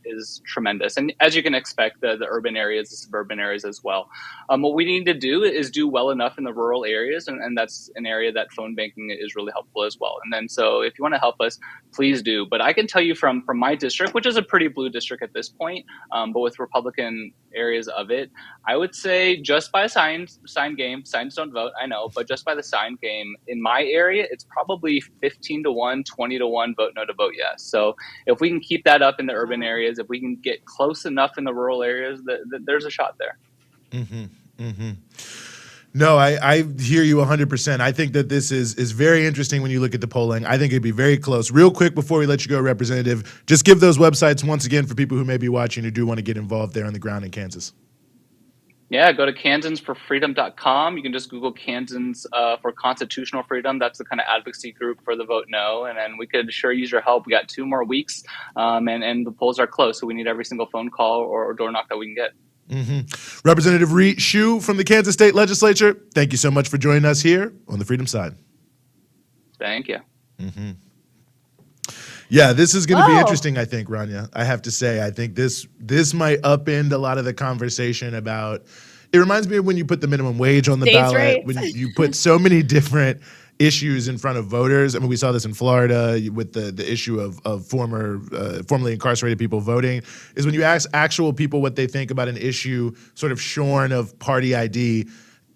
is tremendous. And as you can expect, the urban areas, the suburban areas as well. What we need to do is do well enough in the rural areas. And that's an area that phone banking is really helpful as well. And then so if you want to help us, please do. But I can tell you from my district, which is a pretty blue district at this point, but with Republican areas of it, I would say just by a sign game, signs don't vote, I know, but just by the sign game in my area, it's probably 15-1, 20-1 vote no to vote yes. So if we can keep that up in the urban areas, if we can get close enough in the rural areas, there's a shot there. Mm-hmm. Mm-hmm. No, I hear you 100%. I think that this is very interesting when you look at the polling. I think it'd be very close. Real quick before we let you go, Representative, just give those websites once again for people who may be watching who do want to get involved there on the ground in Kansas. Yeah, go to kansasforfreedom.com. You can just Google Kansans for constitutional freedom. That's the kind of advocacy group for the Vote No. And then we could sure use your help. We got 2 more weeks and the polls are close. So we need every single phone call or door knock that we can get. Mm-hmm. Representative Shu from the Kansas State Legislature, thank you so much for joining us here on the Freedom Side. Thank you. Mm-hmm. Yeah, this is going to be interesting, I think, Rania. I have to say, I think this might upend a lot of the conversation about. It reminds me of when you put the minimum wage on the ballot, when you put so many different issues in front of voters. I mean, we saw this in Florida with the issue of formerly incarcerated people voting, is when you ask actual people what they think about an issue sort of shorn of party ID,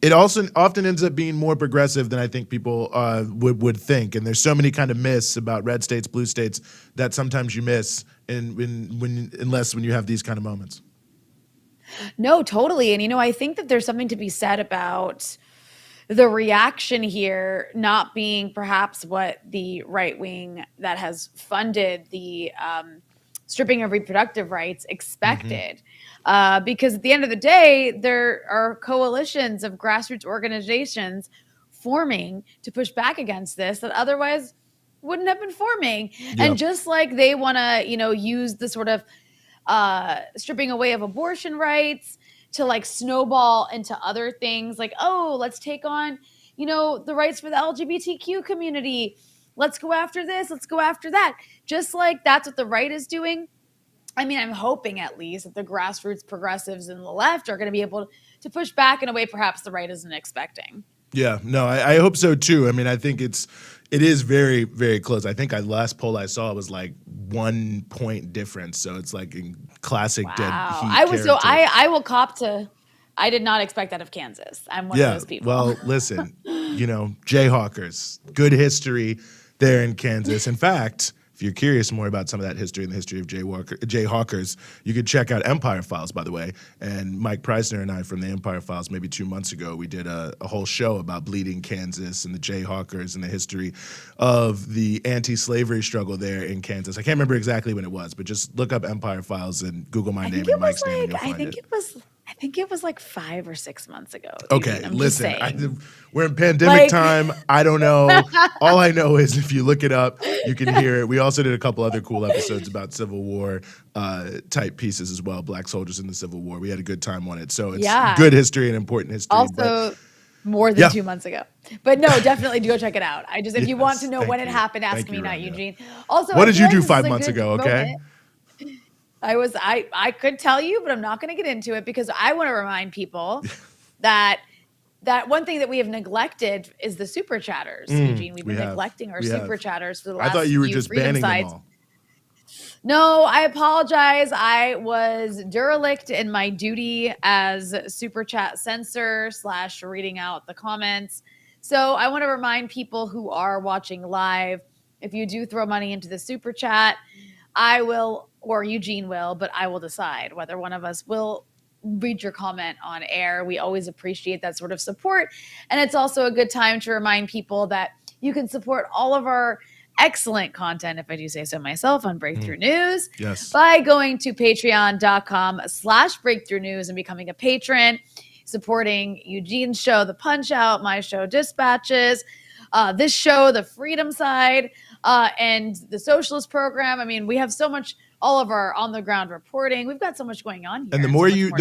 it also often ends up being more progressive than I think people would think. And there's so many kind of myths about red states, blue states that sometimes you miss unless when you have these kind of moments. No, totally. And, I think that there's something to be said about the reaction here not being perhaps what the right wing that has funded the stripping of reproductive rights expected. Because at the end of the day, there are coalitions of grassroots organizations forming to push back against this that otherwise wouldn't have been forming. And just like they want to, use the sort of stripping away of abortion rights to like snowball into other things like, oh, let's take on, the rights for the LGBTQ community. Let's go after this. Let's go after that. Just like that's what the right is doing. I mean, I'm hoping at least that the grassroots progressives and the left are going to be able to push back in a way perhaps the right isn't expecting. Yeah, no, I hope so too. I mean, I think it is very, very close. I think last poll I saw was like 1 point difference. So it's like in classic dead heat I will cop to. I did not expect that of Kansas. I'm one of those people. Well, listen, Jayhawkers, good history there in Kansas. In fact, if you're curious more about some of that history and the history of Jayhawkers, you could check out Empire Files, by the way. And Mike Preisner and I from the Empire Files, maybe 2 months ago, we did a whole show about bleeding Kansas and the Jayhawkers and the history of the anti-slavery struggle there in Kansas. I can't remember exactly when it was, but just look up Empire Files and Google my name and Mike's name and you'll find it. I think it was like 5 or 6 months ago. Okay, listen, we're in pandemic time. I don't know. All I know is if you look it up, you can hear it. We also did a couple other cool episodes about Civil War type pieces as well, Black soldiers in the Civil War. We had a good time on it. So it's good history and important history. Also, more than 2 months ago. But no, definitely do go check it out. If you want to know when it happened, ask me, not Eugene. Also, what did you do 5 months ago, okay? I could tell you, but I'm not going to get into it because I want to remind people that one thing that we have neglected is the super chatters, Eugene. We've been neglecting our super chatters for the last few. I thought you were just banning them all. No, I apologize. I was derelict in my duty as super chat censor / reading out the comments. So I want to remind people who are watching live, if you do throw money into the super chat, I will, or Eugene will, but I will decide whether one of us will read your comment on air. We always appreciate that sort of support. And it's also a good time to remind people that you can support all of our excellent content, if I do say so myself, on Breakthrough News by going to patreon.com/Breakthrough News and becoming a patron, supporting Eugene's show, The Punch Out, my show, Dispatches, this show, The Freedom Side, and the Socialist Program. I mean, we have so much, all of our on the ground reporting. We've got so much going on here. And the more you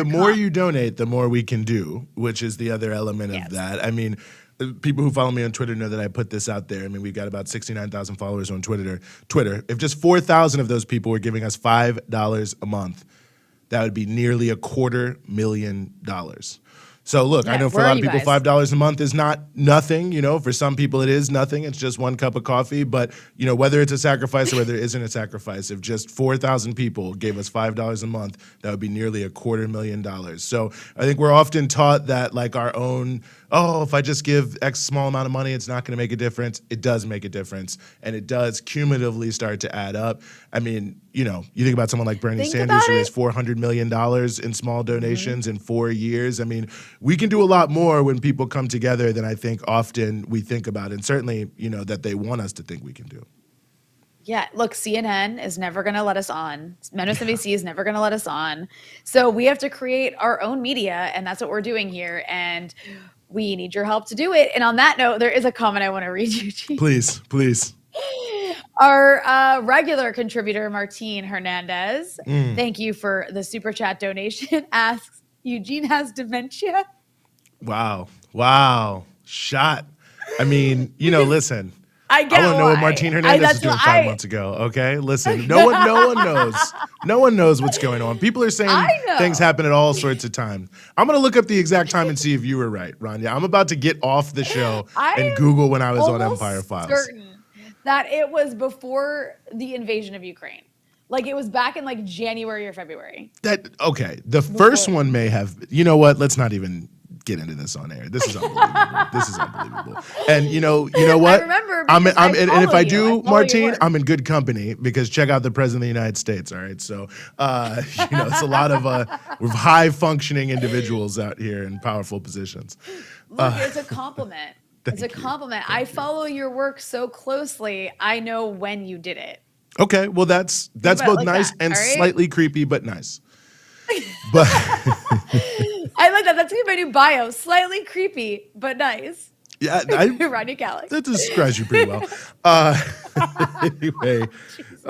donate, the more we can do, which is the other element of that. I mean, people who follow me on Twitter know that I put this out there. I mean, we've got about 69,000 followers on Twitter. If just 4,000 of those people were giving us $5 a month, that would be nearly $250,000. So look, I know for a lot of people, $5 a month is not nothing. For some people it is nothing. It's just 1 cup of coffee. But whether it's a sacrifice or whether it isn't a sacrifice, if just 4,000 people gave us $5 a month, that would be nearly $250,000. So I think we're often taught that like our own, if I just give X small amount of money, it's not going to make a difference. It does make a difference, and it does cumulatively start to add up. I mean, you think about someone like Bernie Sanders who raised $400 million in small donations in 4 years. I mean, we can do a lot more when people come together than I think often we think about, and certainly, that they want us to think we can do. Yeah, look, CNN is never going to let us on. MSNBC is never going to let us on. So we have to create our own media, and that's what we're doing here. And we need your help to do it. And on that note, there is a comment I want to read you, Gene. Please. Our regular contributor, Martine Hernandez, thank you for the super chat donation, asks, Eugene has dementia? Wow. Shot. I mean, listen. I want to know what Martine Hernandez was doing 5 months ago, okay? Listen, no one knows. No one knows what's going on. People are saying things happen at all sorts of times. I'm going to look up the exact time and see if you were right, Rania. I'm about to get off the show and Google when I was on Empire Files. Certain that it was before the invasion of Ukraine. Like it was back in like January or February. The first one may have, let's not even get into this on air. This is unbelievable. And you know what? I remember. And if I do, Martine, I'm in good company because check out the President of the United States. All right, so it's a lot of we're high functioning individuals out here in powerful positions. Look, it's a compliment. It's a compliment. I follow your work so closely. I know when you did it. Okay, well that's about it both like nice that, and all right? slightly creepy, but nice. But I like that. That's gonna be my new bio. Slightly creepy, but nice. yeah, Rania Khalek. that describes you pretty well. Uh, anyway, Jesus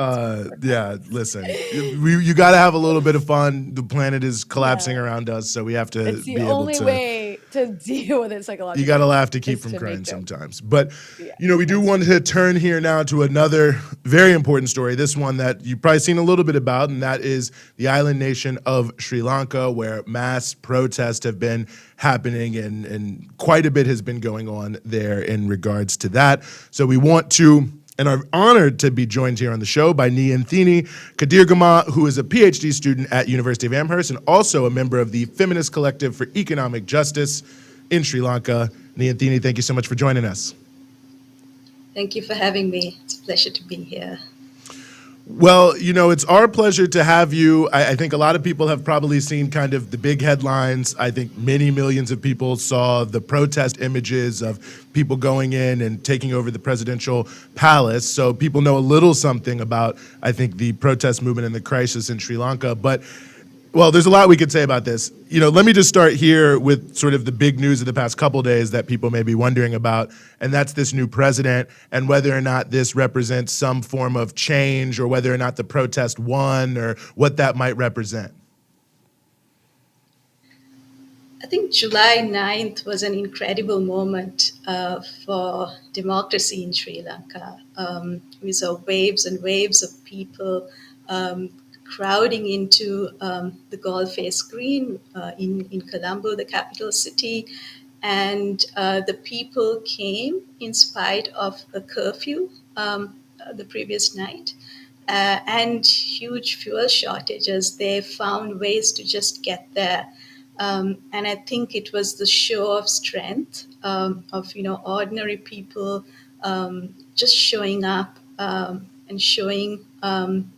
yeah, Christ. listen, you got to have a little bit of fun. The planet is collapsing Yeah. around us, so we have to It's the be able only to. way to deal with it You psychologically. got to laugh to keep is from to crying make jokes. sometimes. But, Yeah, we do that's want to turn here now to another very important story. This one that you've probably seen a little bit about, and that is the island nation of Sri Lanka, where mass protests have been happening and quite a bit has been going on there in regards to that. So we want to and are honored to be joined here on the show by Nianthini Kadirgama, who is a PhD student at University of Amherst and also a member of the Feminist Collective for Economic Justice in Sri Lanka. Nianthini, thank you so much for joining us. Thank you for having me. It's a pleasure to be here. Well, it's our pleasure to have you. I think a lot of people have probably seen kind of the big headlines. I think many millions of people saw the protest images of people going in and taking over the presidential palace. So people know a little something about, I think, the protest movement and the crisis in Sri Lanka. But well, there's a lot we could say about this. Let me just start here with sort of the big news of the past couple days that people may be wondering about, and that's this new president and whether or not this represents some form of change or whether or not the protest won or what that might represent. I think July 9th was an incredible moment for democracy in Sri Lanka. We saw waves and waves of people crowding into the Galle-Face Green in Colombo, the capital city. And the people came in spite of a curfew the previous night and huge fuel shortages. They found ways to just get there. And I think it was the show of strength of ordinary people just showing up and showing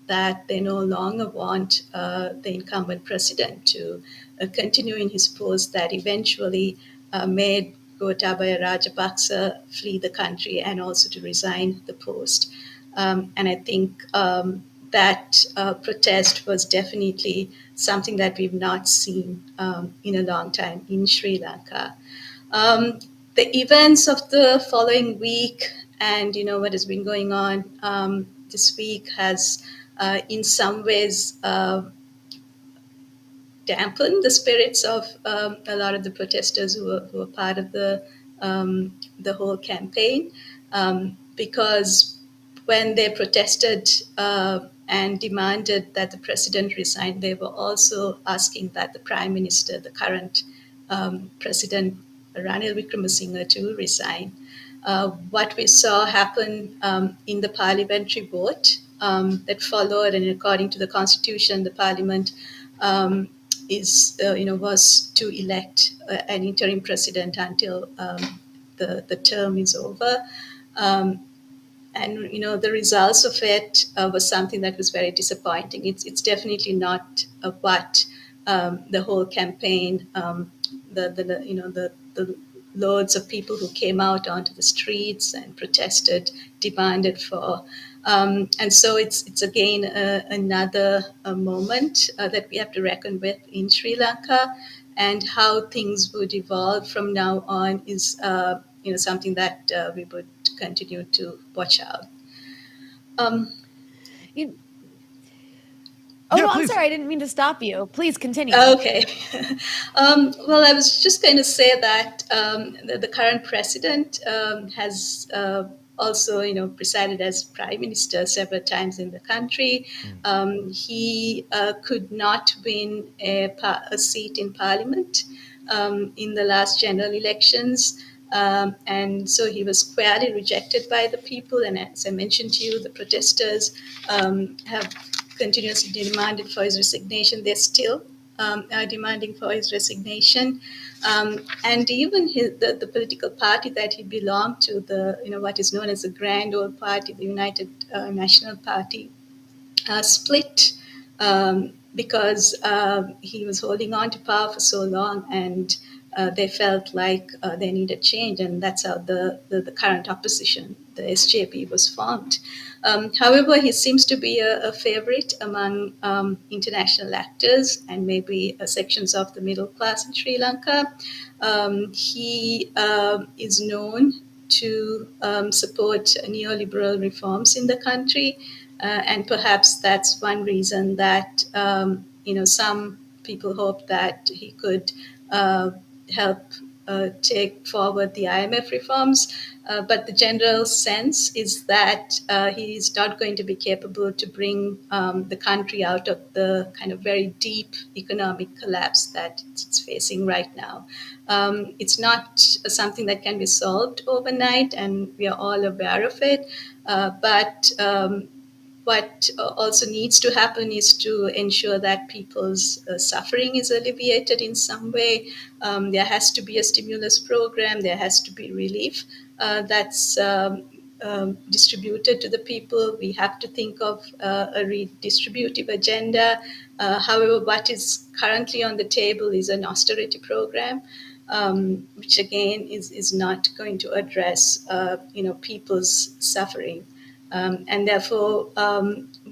that they no longer want the incumbent president to continue in his post that eventually made Gotabaya Rajapaksa flee the country and also to resign the post. And I think that protest was definitely something that we've not seen in a long time in Sri Lanka. The events of the following week and what has been going on this week has in some ways dampened the spirits of a lot of the protesters who were part of the whole campaign because when they protested and demanded that the president resign, they were also asking that the prime minister, the current president, Ranil Wickremesinghe, to resign. What we saw happen in the parliamentary vote that followed, and according to the constitution, the parliament was to elect an interim president until the term is over. And the results of it was something that was very disappointing. It's definitely not what the whole campaign, the loads of people who came out onto the streets and protested, demanded for. And so it's again another moment that we have to reckon with in Sri Lanka, and how things would evolve from now on is something that we would continue to watch out. I'm sorry, I didn't mean to stop you. Please continue. Okay. Well, I was just going to say that the current president has also, presided as prime minister several times in the country. He could not win a seat in parliament in the last general elections. And so he was squarely rejected by the people. And as I mentioned to you, the protesters have continuously demanded for his resignation. They're still are demanding for his resignation. And even the political party that he belonged to, what is known as the Grand Old Party, the United National Party, split because he was holding on to power for so long, and they felt like they needed change, and that's how the current opposition, the SJP, was formed. However, he seems to be a favorite among international actors and maybe sections of the middle class in Sri Lanka. He is known to support neoliberal reforms in the country, and perhaps that's one reason that some people hope that he could help take forward the IMF reforms. But the general sense is that he is not going to be capable to bring the country out of the kind of very deep economic collapse that it's facing right now. It's not something that can be solved overnight, and we are all aware of it. But what also needs to happen is to ensure that people's suffering is alleviated in some way. There has to be a stimulus program, there has to be relief that's distributed to the people. We have to think of a redistributive agenda. However, what is currently on the table is an austerity program, which again is not going to address people's suffering. And therefore,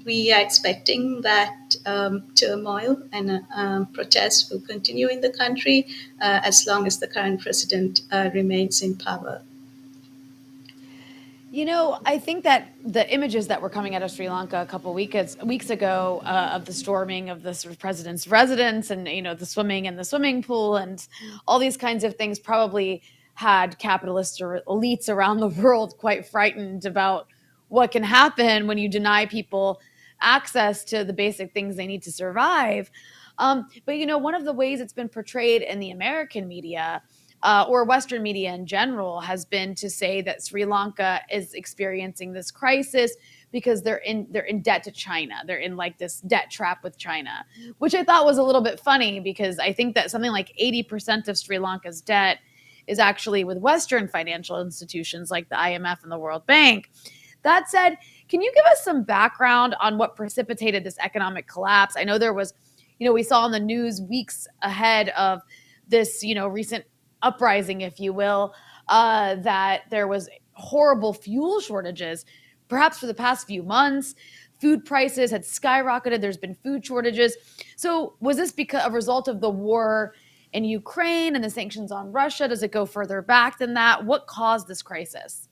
we are expecting that turmoil and protests will continue in the country as long as the current president remains in power. I think that the images that were coming out of Sri Lanka a couple weeks ago of the storming of the sort of president's residence and, the swimming in the swimming pool and all these kinds of things probably had capitalist or elites around the world quite frightened about what can happen when you deny people access to the basic things they need to survive. But one of the ways it's been portrayed in the American media or Western media in general has been to say that Sri Lanka is experiencing this crisis because they're in debt to China. They're in like this debt trap with China, which I thought was a little bit funny because I think that something like 80% of Sri Lanka's debt is actually with Western financial institutions like the IMF and the World Bank. That said, can you give us some background on what precipitated this economic collapse? I know there was, we saw in the news weeks ahead of this, recent uprising, if you will, that there was horrible fuel shortages, perhaps for the past few months. Food prices had skyrocketed. There's been food shortages. So was this because a result of the war in Ukraine and the sanctions on Russia? Does it go further back than that? What caused this crisis?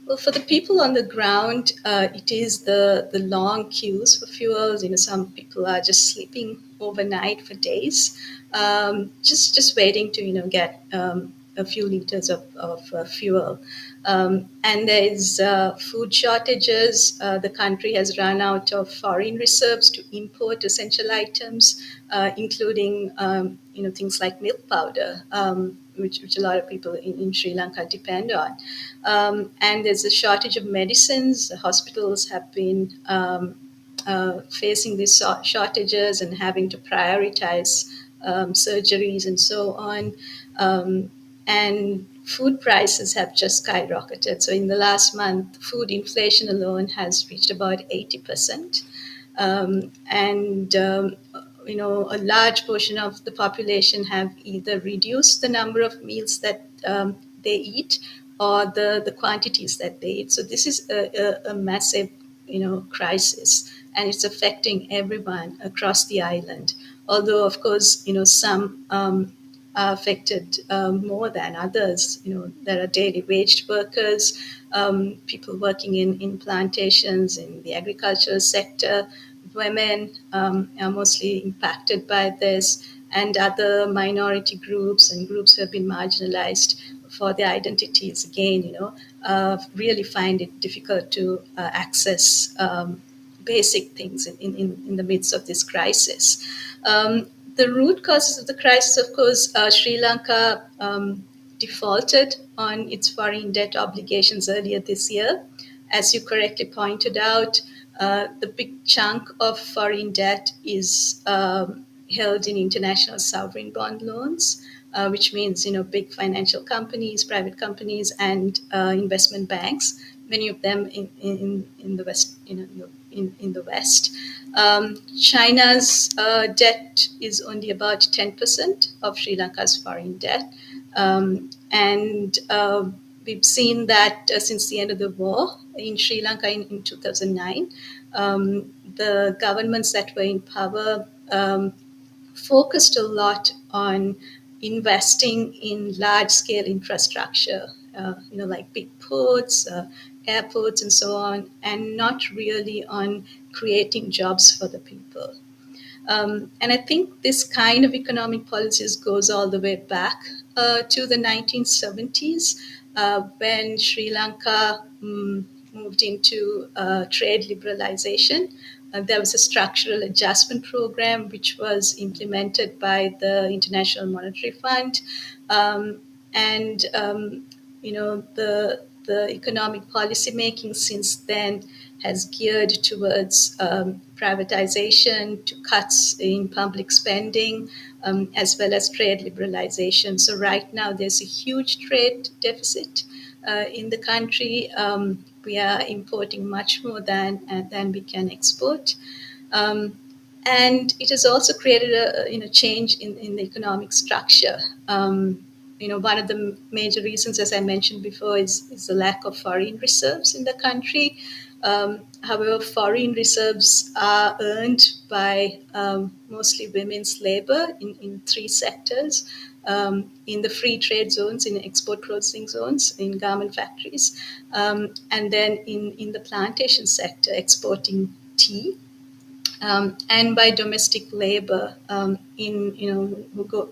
Well, for the people on the ground, it is the long queues for fuels. Some people are just sleeping overnight for days, just waiting to get a few liters of fuel. And there's food shortages. The country has run out of foreign reserves to import essential items, including things like milk powder, which a lot of people in Sri Lanka depend on. And there's a shortage of medicines. The hospitals have been facing these shortages and having to prioritize surgeries and so on. And food prices have just skyrocketed. So in the last month, food inflation alone has reached about 80%. A large portion of the population have either reduced the number of meals that they eat or the quantities that they eat. So this is a massive, crisis, and it's affecting everyone across the island. Although, of course, some are affected more than others. There are daily wage workers, people working in plantations, in the agricultural sector. Women are mostly impacted by this, and other minority groups and groups who have been marginalized for their identities, again, really find it difficult to access basic things in the midst of this crisis. The root causes of the crisis, of course, Sri Lanka defaulted on its foreign debt obligations earlier this year. As you correctly pointed out, the big chunk of foreign debt is held in international sovereign bond loans, which means big financial companies, private companies, and investment banks many of them in the West, in the West. China's debt is only about 10% of Sri Lanka's foreign debt. And we've seen that since the end of the war in Sri Lanka in 2009, the governments that were in power focused a lot on investing in large-scale infrastructure, like big ports, airports, and so on, and not really on creating jobs for the people. And I think this kind of economic policies goes all the way back to the 1970s when Sri Lanka moved into trade liberalization. There was a structural adjustment program which was implemented by the International Monetary Fund. And the economic policy making since then has geared towards privatization, to cuts in public spending, as well as trade liberalization. So right now there's a huge trade deficit in the country. We are importing much more than we can export. And it has also created a change in the economic structure. One of the major reasons, as I mentioned before, is the lack of foreign reserves in the country. However, foreign reserves are earned by mostly women's labor in three sectors. In the free trade zones, in export processing zones, in garment factories, and then in the plantation sector, exporting tea. And by domestic labor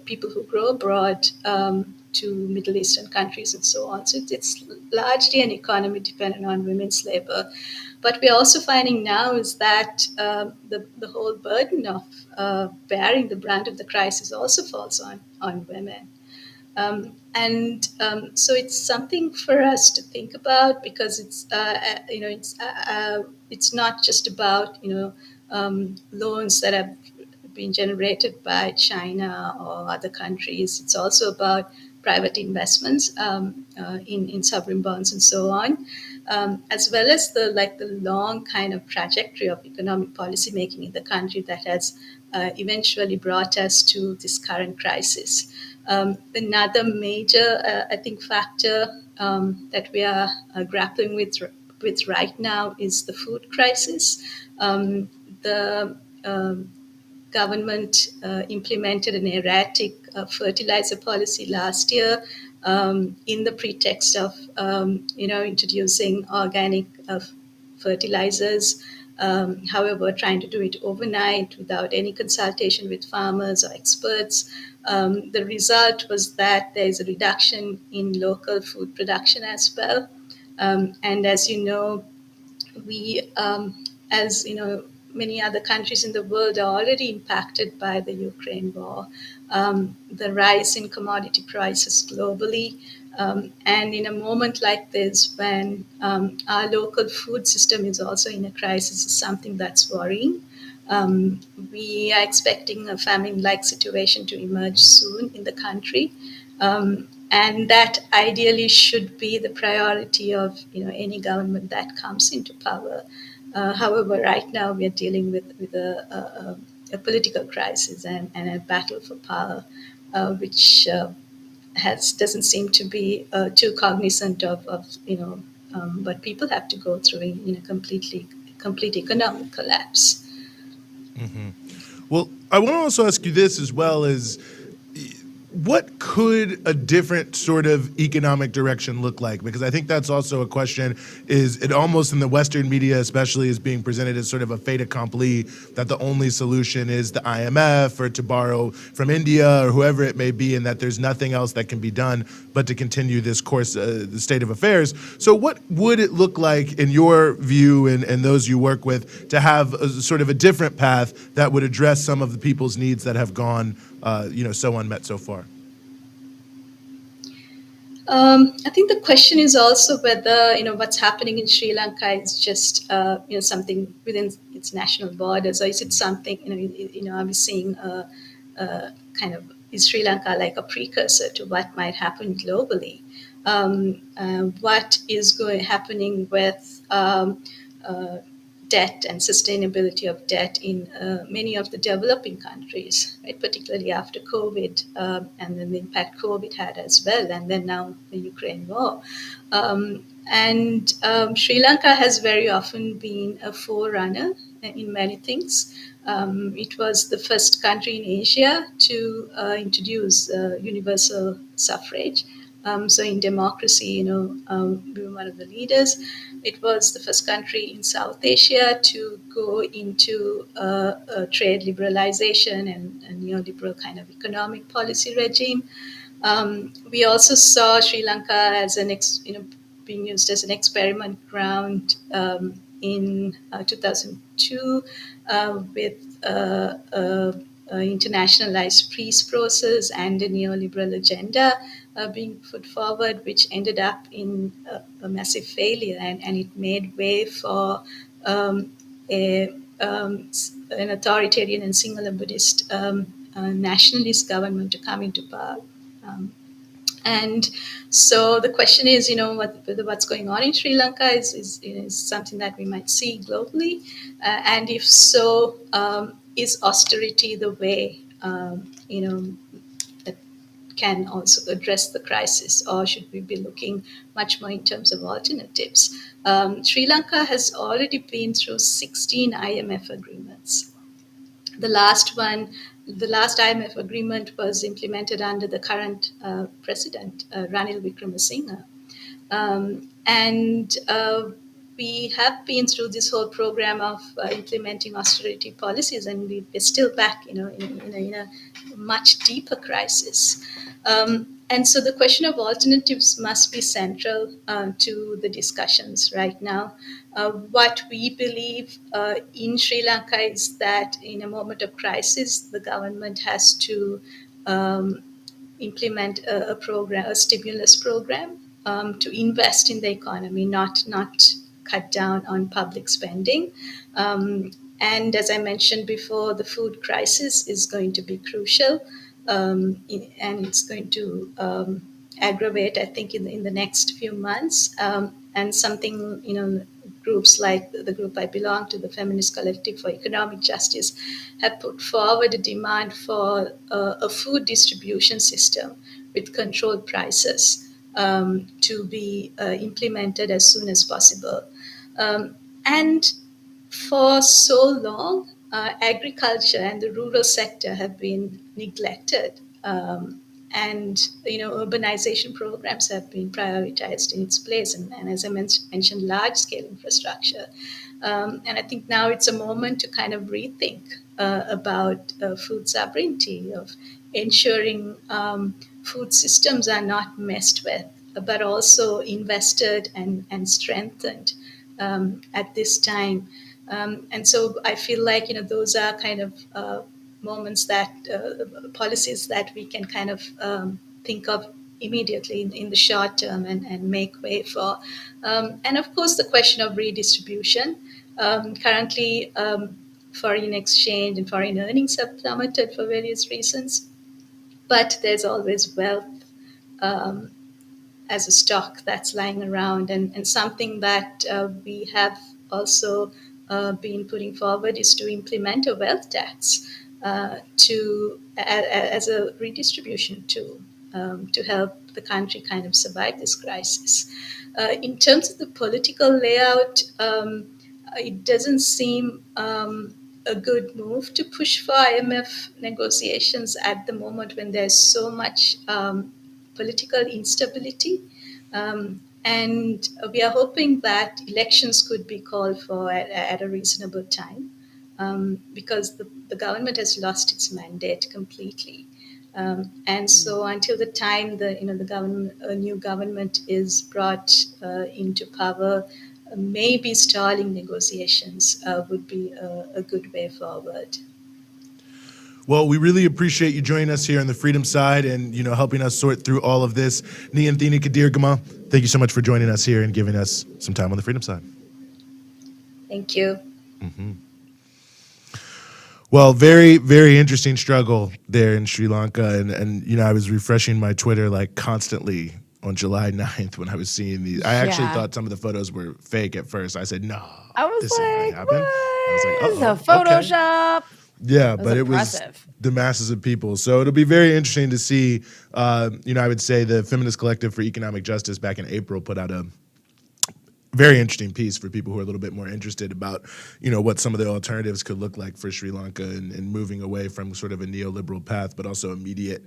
people who go abroad to Middle Eastern countries and so on. So it's largely an economy dependent on women's labor. But we're also finding now is that the whole burden of bearing the brunt of the crisis also falls on women. So it's something for us to think about, because it's not just about loans that have been generated by China or other countries. It's also about private investments in sovereign bonds and so on, as well as the long kind of trajectory of economic policy making in the country that has eventually brought us to this current crisis. Another major, I think, factor that we are grappling with right now is the food crisis. The government implemented an erratic fertilizer policy last year in the pretext of introducing organic fertilizers. However, trying to do it overnight without any consultation with farmers or experts. The result was that there is a reduction in local food production as well. And as you know, many other countries in the world are already impacted by the Ukraine war, the rise in commodity prices globally. And in a moment like this, when our local food system is also in a crisis, is something that's worrying. We are expecting a famine-like situation to emerge soon in the country. And that ideally should be the priority of any government that comes into power. However, right now we are dealing with a political crisis and a battle for power, which doesn't seem to be too cognizant of what people have to go through in a complete economic collapse. Mm-hmm. Well, I want to also ask you this as well: is what could a different sort of economic direction look like? Because I think that's also a question. Is it almost in the Western media especially is being presented as sort of a fait accompli, that the only solution is the IMF or to borrow from India or whoever it may be, and that there's nothing else that can be done but to continue this course, the state of affairs. So what would it look like in your view and those you work with to have a sort of a different path that would address some of the people's needs that have gone so unmet so far? I think the question is also whether what's happening in Sri Lanka is just something within its national borders, or is it something are we seeing kind of, is Sri Lanka like a precursor to what might happen globally? what is happening with debt and sustainability of debt in many of the developing countries, right? Particularly after COVID, and then the impact COVID had as well, and then now the Ukraine war. Sri Lanka has very often been a forerunner in many things. It was the first country in Asia to introduce universal suffrage. So in democracy, we were one of the leaders. It was the first country in South Asia to go into a trade liberalization and a neoliberal kind of economic policy regime. We also saw Sri Lanka as being used as an experiment ground in 2002 with internationalized peace process and a neoliberal agenda being put forward, which ended up in a massive failure, and it made way for an authoritarian and singular Buddhist nationalist government to come into power. And so the question is, whether what's going on in Sri Lanka is something that we might see globally, and if so, is austerity the way that can also address the crisis, or should we be looking much more in terms of alternatives? Sri Lanka has already been through 16 IMF agreements. The last IMF agreement was implemented under the current president, Ranil Wickremesinghe. We have been through this whole program of implementing austerity policies, and we're still back, in a much deeper crisis. And so the question of alternatives must be central to the discussions right now. What we believe in Sri Lanka is that in a moment of crisis, the government has to implement a stimulus program to invest in the economy, not cut down on public spending. And as I mentioned before, the food crisis is going to be crucial, and it's going to aggravate, I think, in the next few months. And something, groups like the group I belong to, the Feminist Collective for Economic Justice, have put forward a demand for a food distribution system with controlled prices to be implemented as soon as possible. And for so long, agriculture and the rural sector have been neglected. And urbanization programs have been prioritized in its place, and as I mentioned, large-scale infrastructure. And I think now it's a moment to kind of rethink about food sovereignty, of ensuring food systems are not messed with, but also invested and strengthened at this time. And so I feel like those are kind of moments that policies that we can kind of think of immediately in the short term and make way for. And of course, the question of redistribution. Currently, foreign exchange and foreign earnings have plummeted for various reasons, but there's always wealth as a stock that's lying around. And something that we have also been putting forward is to implement a wealth tax as a redistribution tool to help the country kind of survive this crisis. In terms of the political layout, it doesn't seem a good move to push for IMF negotiations at the moment when there's so much political instability. And we are hoping that elections could be called for at a reasonable time, because the government has lost its mandate completely. And so until the time a new government is brought into power, maybe stalling negotiations would be a good way forward. Well, we really appreciate you joining us here on the Freedom Side and helping us sort through all of this. Niyanthini Kadirgama, thank you so much for joining us here and giving us some time on the Freedom Side. Thank you. Mm-hmm. Well, very, very interesting struggle there in Sri Lanka. And I was refreshing my Twitter like constantly on July 9th when I was seeing these. I actually Yeah. thought some of the photos were fake at first. I said, no, I was this ain't like, gonna happen. I was like, what? It's a uh-oh, okay. Photoshop. Yeah, It was but it was impressive. the masses of people. So it'll be very interesting to see. I would say the Feminist Collective for Economic Justice back in April put out a very interesting piece for people who are a little bit more interested about, what some of the alternatives could look like for Sri Lanka and moving away from sort of a neoliberal path, but also immediate,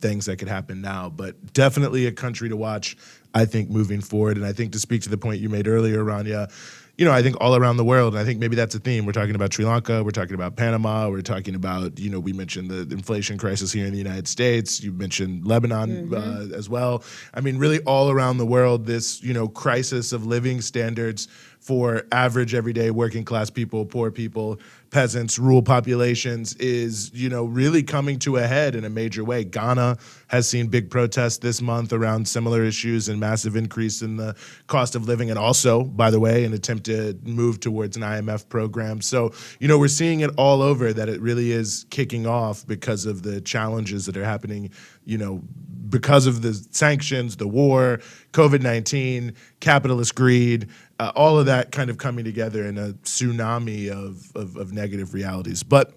things that could happen now. But definitely a country to watch, I think, moving forward. And I think to speak to the point you made earlier, Rania, I think all around the world, and I think maybe that's a theme. We're talking about Sri Lanka, we're talking about Panama, we're talking about, we mentioned the inflation crisis here in the United States. You mentioned Lebanon as well. I mean, really all around the world, this, crisis of living standards for average, everyday, working class people, poor people, peasants, rural populations is, really coming to a head in a major way. Ghana has seen big protests this month around similar issues and massive increase in the cost of living, and also, by the way, an attempt to move towards an IMF program. So, we're seeing it all over, that it really is kicking off because of the challenges that are happening, because of the sanctions, the war, COVID-19, capitalist greed, all of that kind of coming together in a tsunami of negative realities. But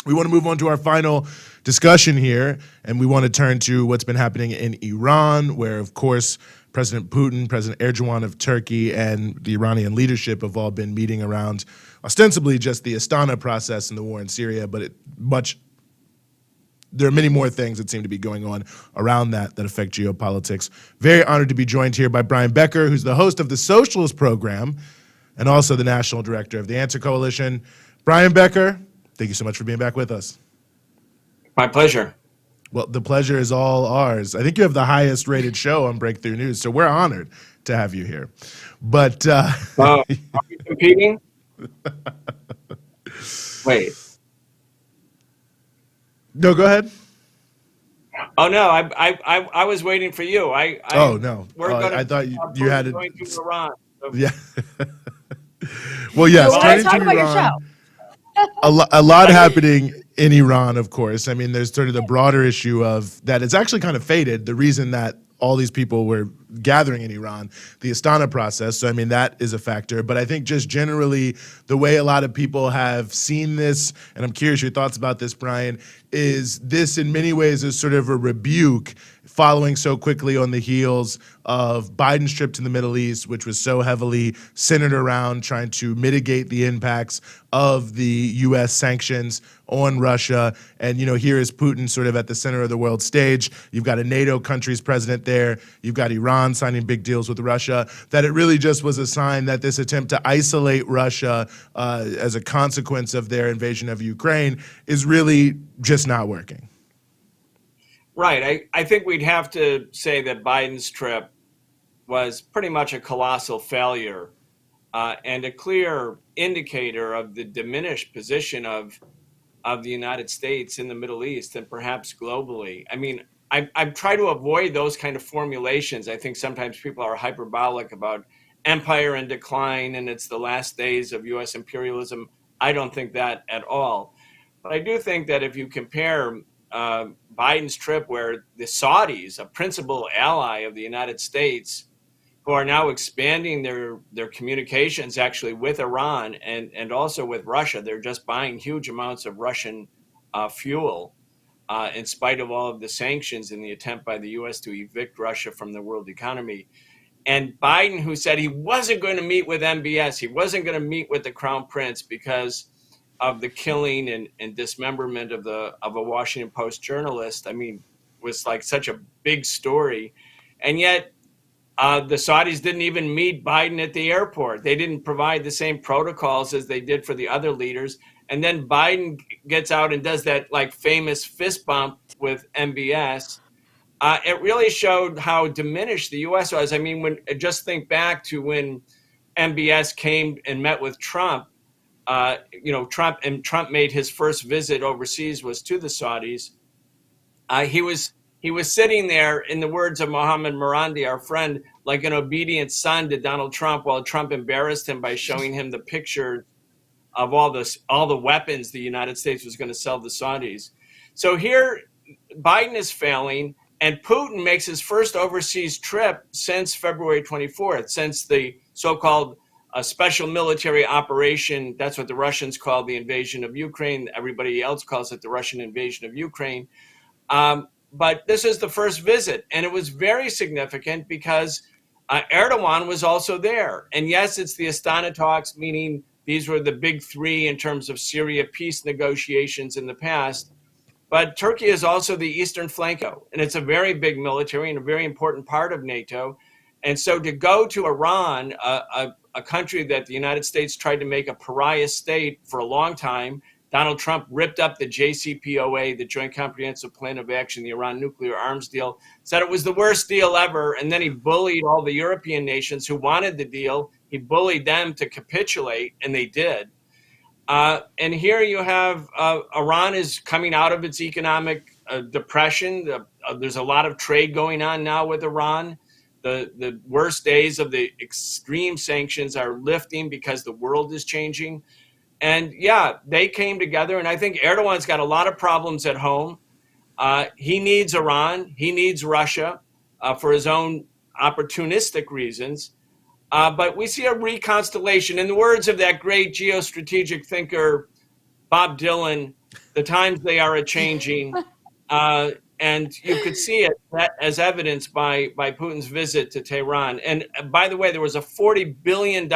we want to move on to our final discussion here, and we want to turn to what's been happening in Iran, where, of course, President Putin, President Erdogan of Turkey, and the Iranian leadership have all been meeting around ostensibly just the Astana process and the war in Syria, but there are many more things that seem to be going on around that affect geopolitics. Very honored to be joined here by Brian Becker, who's the host of the Socialist Program and also the national director of the Answer Coalition. Brian Becker, thank you so much for being back with us. My pleasure. Well, the pleasure is all ours. I think you have the highest rated show on Breakthrough News, so we're honored to have you here. But are we competing? Wait. No, go ahead. Oh no, I was waiting for you. Oh no, I thought you had it. Going to Iran. So. Yeah. Well, yes. So Turning talk to about your Iran, show. a lot happening in Iran, of course. I mean, there's sort of the broader issue of that it's actually kind of faded. The reason that all these people were gathering in Iran, the Astana process. So, I mean, that is a factor. But I think just generally the way a lot of people have seen this, and I'm curious your thoughts about this, Brian, is this in many ways is sort of a rebuke following so quickly on the heels of Biden's trip to the Middle East, which was so heavily centered around trying to mitigate the impacts of the U.S. sanctions on Russia. And, here is Putin sort of at the center of the world stage. You've got a NATO country's president there. You've got Iran signing big deals with Russia. That it really just was a sign that this attempt to isolate Russia as a consequence of their invasion of Ukraine is really just not working. Right. I think we'd have to say that Biden's trip was pretty much a colossal failure and a clear indicator of the diminished position of the United States in the Middle East and perhaps globally. I mean, I try to avoid those kind of formulations. I think sometimes people are hyperbolic about empire in decline and it's the last days of U.S. imperialism. I don't think that at all. But I do think that if you compare Biden's trip, where the Saudis, a principal ally of the United States, who are now expanding their communications actually with Iran and also with Russia, they're just buying huge amounts of Russian fuel in spite of all of the sanctions in the attempt by the U.S. to evict Russia from the world economy. And Biden, who said he wasn't going to meet with MBS, he wasn't going to meet with the Crown Prince because of the killing and dismemberment of a Washington Post journalist, I mean, was like such a big story. And yet the Saudis didn't even meet Biden at the airport. They didn't provide the same protocols as they did for the other leaders. And then Biden gets out and does that like famous fist bump with MBS. It really showed how diminished the U.S. was. I mean, just think back to when MBS came and met with Trump. Trump made his first visit overseas was to the Saudis. He was sitting there, in the words of Mohammed Marandi, our friend, like an obedient son to Donald Trump, while Trump embarrassed him by showing him the picture of all the weapons the United States was going to sell the Saudis. So here, Biden is failing, And Putin makes his first overseas trip since February 24th, since the so-called special military operation. That's what the Russians call the invasion of Ukraine. Everybody else calls it the Russian invasion of Ukraine. But this is the first visit, and it was very significant because Erdogan was also there. And yes, it's the Astana talks, meaning these were the big three in terms of Syria peace negotiations in the past. But Turkey is also the eastern flanco, and it's a very big military and a very important part of NATO. And so to go to Iran, a country that the United States tried to make a pariah state for a long time, Donald Trump ripped up the JCPOA, the Joint Comprehensive Plan of Action, the Iran nuclear arms deal, said it was the worst deal ever. And then he bullied all the European nations who wanted the deal. He bullied them to capitulate, and they did. And here you have Iran is coming out of its economic depression. There's a lot of trade going on now with Iran. The worst days of the extreme sanctions are lifting because the world is changing. And yeah, they came together, and I think Erdogan's got a lot of problems at home. He needs Iran. He needs Russia for his own opportunistic reasons. But we see a reconstellation. In the words of that great geostrategic thinker, Bob Dylan, the times they are a-changing. And you could see it as evidenced by Putin's visit to Tehran. And by the way, there was a $40 billion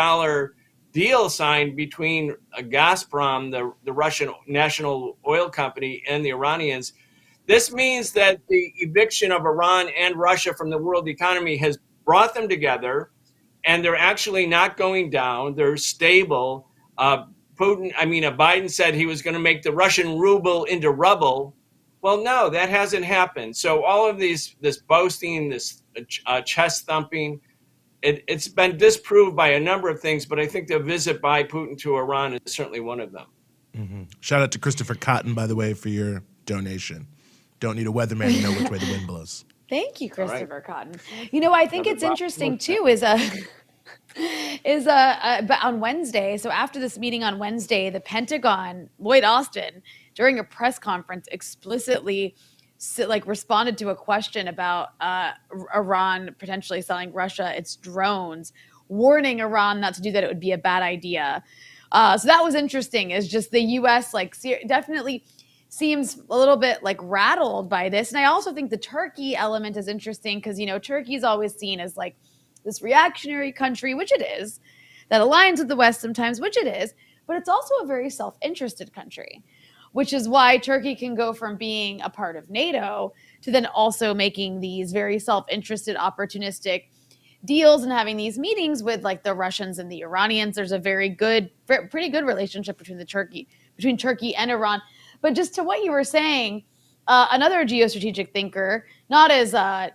deal signed between Gazprom, the Russian national oil company, and the Iranians. This means that the eviction of Iran and Russia from the world economy has brought them together, and they're actually not going down. They're stable. Biden said he was going to make the Russian ruble into rubble. Well, no, that hasn't happened. So all of this boasting, this chest thumping, it's been disproved by a number of things, but I think the visit by Putin to Iran is certainly one of them. Mm-hmm. Shout out to Christopher Cotton, by the way, for your donation. Don't need a weatherman to know which way the wind blows. Thank you, Christopher Cotton. You know, I think it's interesting too but on Wednesday, so after this meeting on Wednesday, the Pentagon, Lloyd Austin, during a press conference explicitly responded to a question about Iran potentially selling Russia its drones, warning Iran not to do that. It would be a bad idea. So that was interesting. Is just the U.S. definitely seems a little bit rattled by this. And I also think the Turkey element is interesting because, Turkey is always seen as this reactionary country, which it is, that aligns with the West sometimes, which it is, but it's also a very self-interested country, which is why Turkey can go from being a part of NATO to then also making these very self-interested, opportunistic deals and having these meetings with the Russians and the Iranians. There's a pretty good relationship between Turkey and Iran. But just to what you were saying, another geostrategic thinker, not as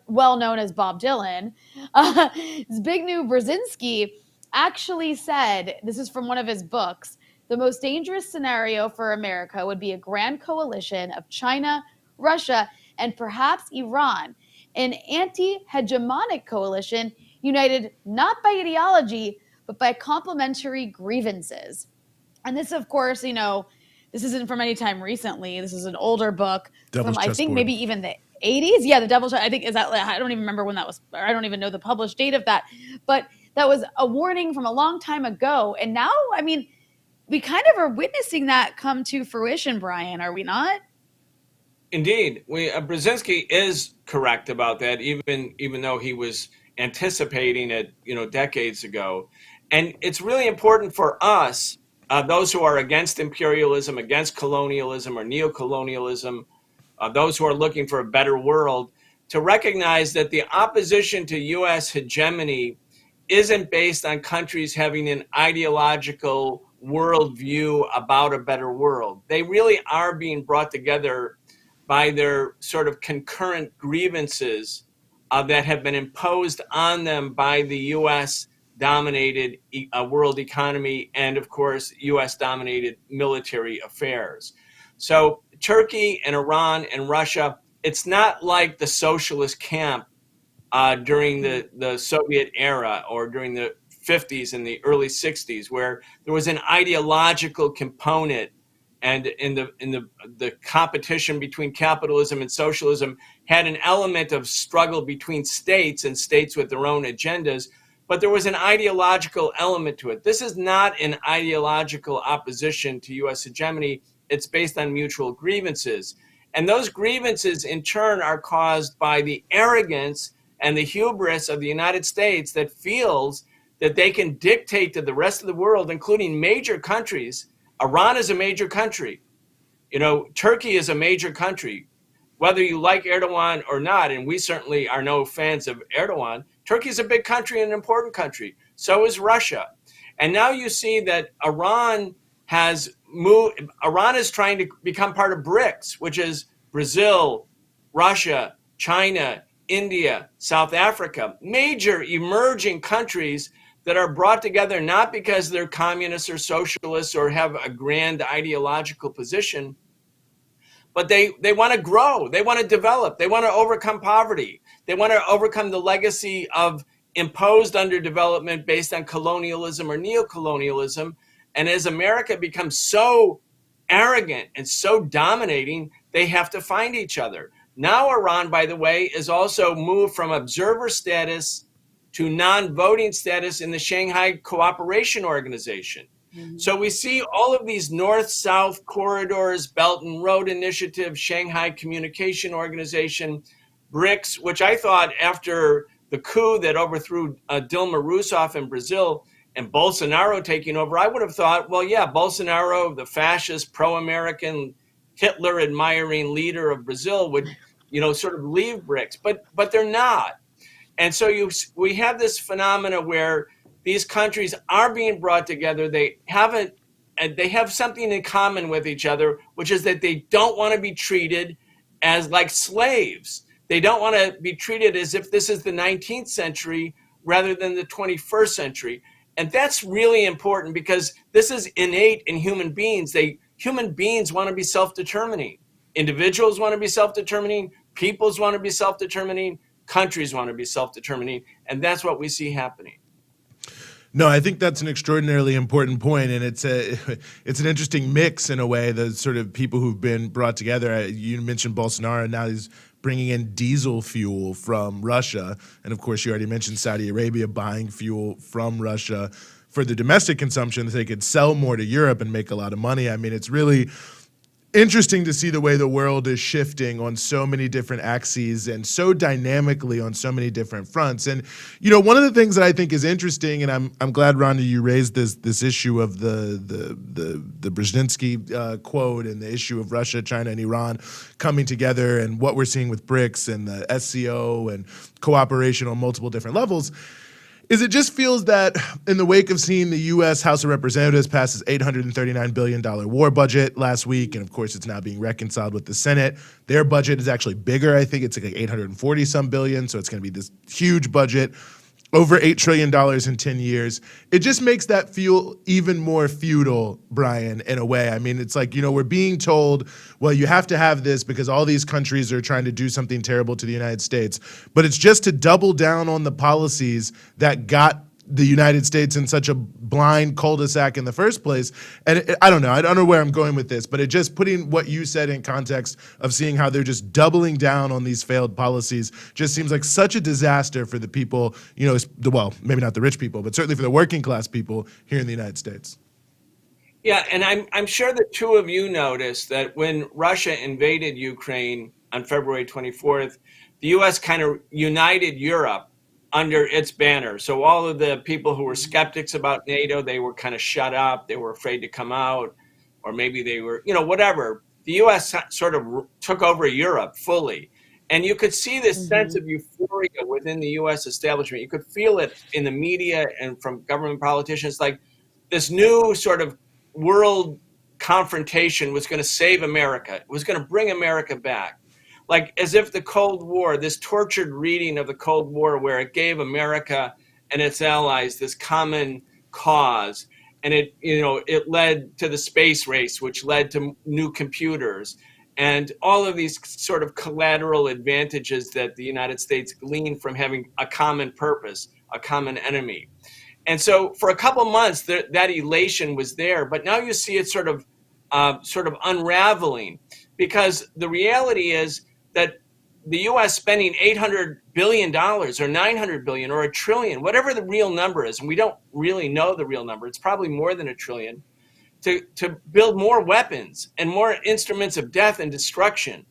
well known as Bob Dylan, Zbigniew Brzezinski actually said, this is from one of his books, the most dangerous scenario for America would be a grand coalition of China, Russia, and perhaps Iran, an anti-hegemonic coalition united not by ideology, but by complementary grievances. And this, of course, this isn't from any time recently. This is an older book from, I think, maybe even the 80s. Yeah, the Devil's Chessboard. I think I don't even remember when that was, or I don't even know the published date of that. But that was a warning from a long time ago. And now, we kind of are witnessing that come to fruition, Brian, are we not? Indeed. Brzezinski is correct about that, even though he was anticipating it, decades ago. And it's really important for us, those who are against imperialism, against colonialism or neocolonialism, those who are looking for a better world, to recognize that the opposition to U.S. hegemony isn't based on countries having an ideological worldview about a better world. They really are being brought together by their sort of concurrent grievances that have been imposed on them by the U.S. dominated world economy and, of course, U.S. dominated military affairs. So Turkey and Iran and Russia, it's not like the socialist camp during the Soviet era or during the 50s and the early 60s, where there was an ideological component and in the competition between capitalism and socialism had an element of struggle between states and states with their own agendas, but there was an ideological element to it. This is not an ideological opposition to U.S. hegemony. It's based on mutual grievances. And those grievances, in turn, are caused by the arrogance and the hubris of the United States that feels that they can dictate to the rest of the world, including major countries. Iran is a major country. Turkey is a major country. Whether you like Erdogan or not, and we certainly are no fans of Erdogan, Turkey is a big country and an important country. So is Russia. And now you see that Iran is trying to become part of BRICS, which is Brazil, Russia, China, India, South Africa, major emerging countries that are brought together not because they're communists or socialists or have a grand ideological position, but they want to grow, they want to develop, they want to overcome poverty, they want to overcome the legacy of imposed underdevelopment based on colonialism or neocolonialism. And as America becomes so arrogant and so dominating, they have to find each other. Now Iran, by the way, is also moved from observer status to non-voting status in the Shanghai Cooperation Organization. Mm-hmm. So we see all of these north-south corridors, Belt and Road Initiative, Shanghai Communication Organization, BRICS, which I thought after the coup that overthrew Dilma Rousseff in Brazil and Bolsonaro taking over, I would have thought, well, yeah, Bolsonaro, the fascist, pro-American, Hitler-admiring leader of Brazil would, sort of leave BRICS, but they're not. And so we have this phenomena where these countries are being brought together. They have something in common with each other, which is that they don't want to be treated as like slaves. They don't want to be treated as if this is the 19th century rather than the 21st century. And that's really important because this is innate in human beings. Human beings want to be self-determining. Individuals want to be self-determining. Peoples want to be self-determining. Countries want to be self-determining. And that's what we see happening. No, I think that's an extraordinarily important point, and it's an interesting mix in a way. The sort of people who've been brought together. You mentioned Bolsonaro, now he's bringing in diesel fuel from Russia, and of course, you already mentioned Saudi Arabia buying fuel from Russia for the domestic consumption that they could sell more to Europe and make a lot of money. I mean, it's really interesting to see the way the world is shifting on so many different axes and so dynamically on so many different fronts. And one of the things that I think is interesting, and I'm glad, Rania, you raised this issue of the Brzezinski quote and the issue of Russia, China, and Iran coming together, and what we're seeing with BRICS and the SCO and cooperation on multiple different levels. Is it just feels that in the wake of seeing the U.S. House of Representatives pass its $839 billion war budget last week, and of course it's now being reconciled with the Senate, their budget is actually bigger. I think it's like $840-some billion, so it's going to be this huge budget, over $8 trillion in 10 years. It just makes that feel even more futile, Brian, in a way. I mean, it's like, we're being told, well, you have to have this because all these countries are trying to do something terrible to the United States. But it's just to double down on the policies that got the United States in such a blind cul-de-sac in the first place. And I don't know where I'm going with this, but it just putting what you said in context of seeing how they're just doubling down on these failed policies just seems like such a disaster for the people, well, maybe not the rich people, but certainly for the working class people here in the United States. Yeah, and I'm sure the two of you noticed that when Russia invaded Ukraine on February 24th, the U.S. kind of united Europe under its banner. So all of the people who were skeptics about NATO, they were kind of shut up. They were afraid to come out, or maybe they were, whatever. The U.S. sort of took over Europe fully. And you could see this sense of euphoria within the U.S. establishment. You could feel it in the media and from government politicians, like this new sort of world confrontation was going to save America. It was going to bring America back. Like as if the Cold War, this tortured reading of the Cold War, where it gave America and its allies this common cause, and it led to the space race, which led to new computers, and all of these sort of collateral advantages that the United States gleaned from having a common purpose, a common enemy. And so for a couple months, that elation was there, but now you see it sort of sort of unraveling, because the reality is that the U.S. spending $800 billion or $900 billion or $1 trillion, whatever the real number is, and we don't really know the real number, it's probably more than $1 trillion, to build more weapons and more instruments of death and destruction,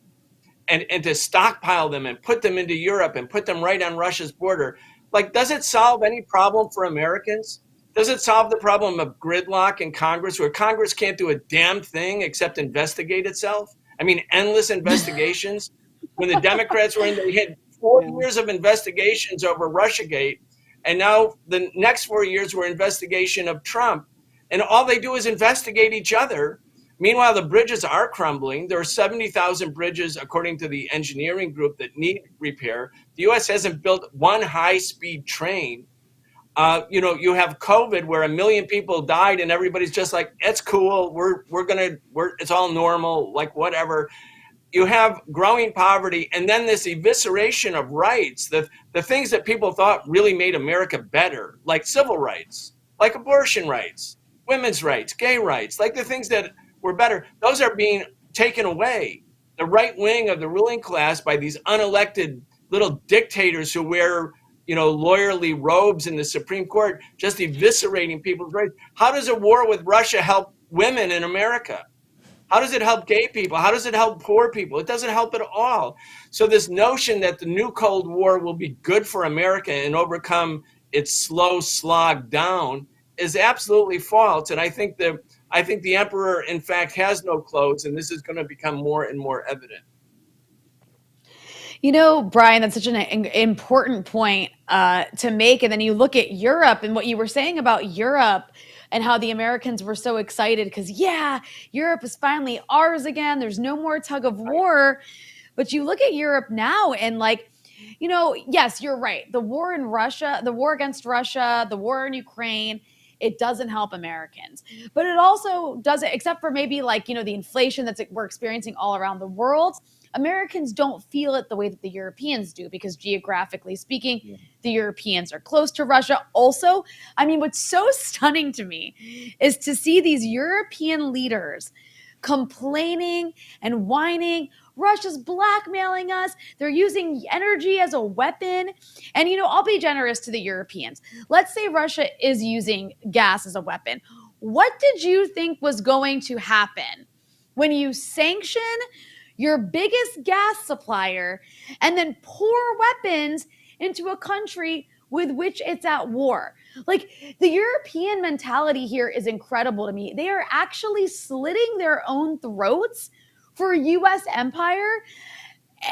and to stockpile them and put them into Europe and put them right on Russia's border. Like, does it solve any problem for Americans? Does it solve the problem of gridlock in Congress, where Congress can't do a damn thing except investigate itself? I mean, endless investigations. When the Democrats were in, they had 4 years of investigations over Russiagate, and now the next 4 years were investigation of Trump. And all they do is investigate each other. Meanwhile, the bridges are crumbling. There are 70,000 bridges, according to the engineering group, that need repair. The U.S. hasn't built one high-speed train. You have COVID, where 1 million people died, and everybody's just like, it's cool. It's all normal, like whatever. You have growing poverty, and then this evisceration of rights, the things that people thought really made America better, like civil rights, like abortion rights, women's rights, gay rights, like the things that were better, those are being taken away. The right wing of the ruling class, by these unelected little dictators who wear, lawyerly robes in the Supreme Court, just eviscerating people's rights. How does a war with Russia help women in America? How does it help gay people? How does it help poor people? It doesn't help at all. So this notion that the new Cold War will be good for America and overcome its slow slog down is absolutely false. And I think the emperor, in fact, has no clothes, and this is going to become more and more evident. Brian, that's such an important point to make. And then you look at Europe and what you were saying about Europe and how the Americans were so excited because, Europe is finally ours again. There's no more tug of war. But you look at Europe now and yes, you're right. The war in Russia, the war against Russia, the war in Ukraine, it doesn't help Americans. But it also doesn't, except for maybe the inflation we're experiencing all around the world. Americans don't feel it the way that the Europeans do, because geographically speaking, the Europeans are close to Russia. Also, what's so stunning to me is to see these European leaders complaining and whining. Russia's blackmailing us. They're using energy as a weapon. And, I'll be generous to the Europeans. Let's say Russia is using gas as a weapon. What did you think was going to happen when you sanction your biggest gas supplier and then pour weapons into a country with which it's at war? The European mentality here is incredible to me. They are actually slitting their own throats for U.S. empire,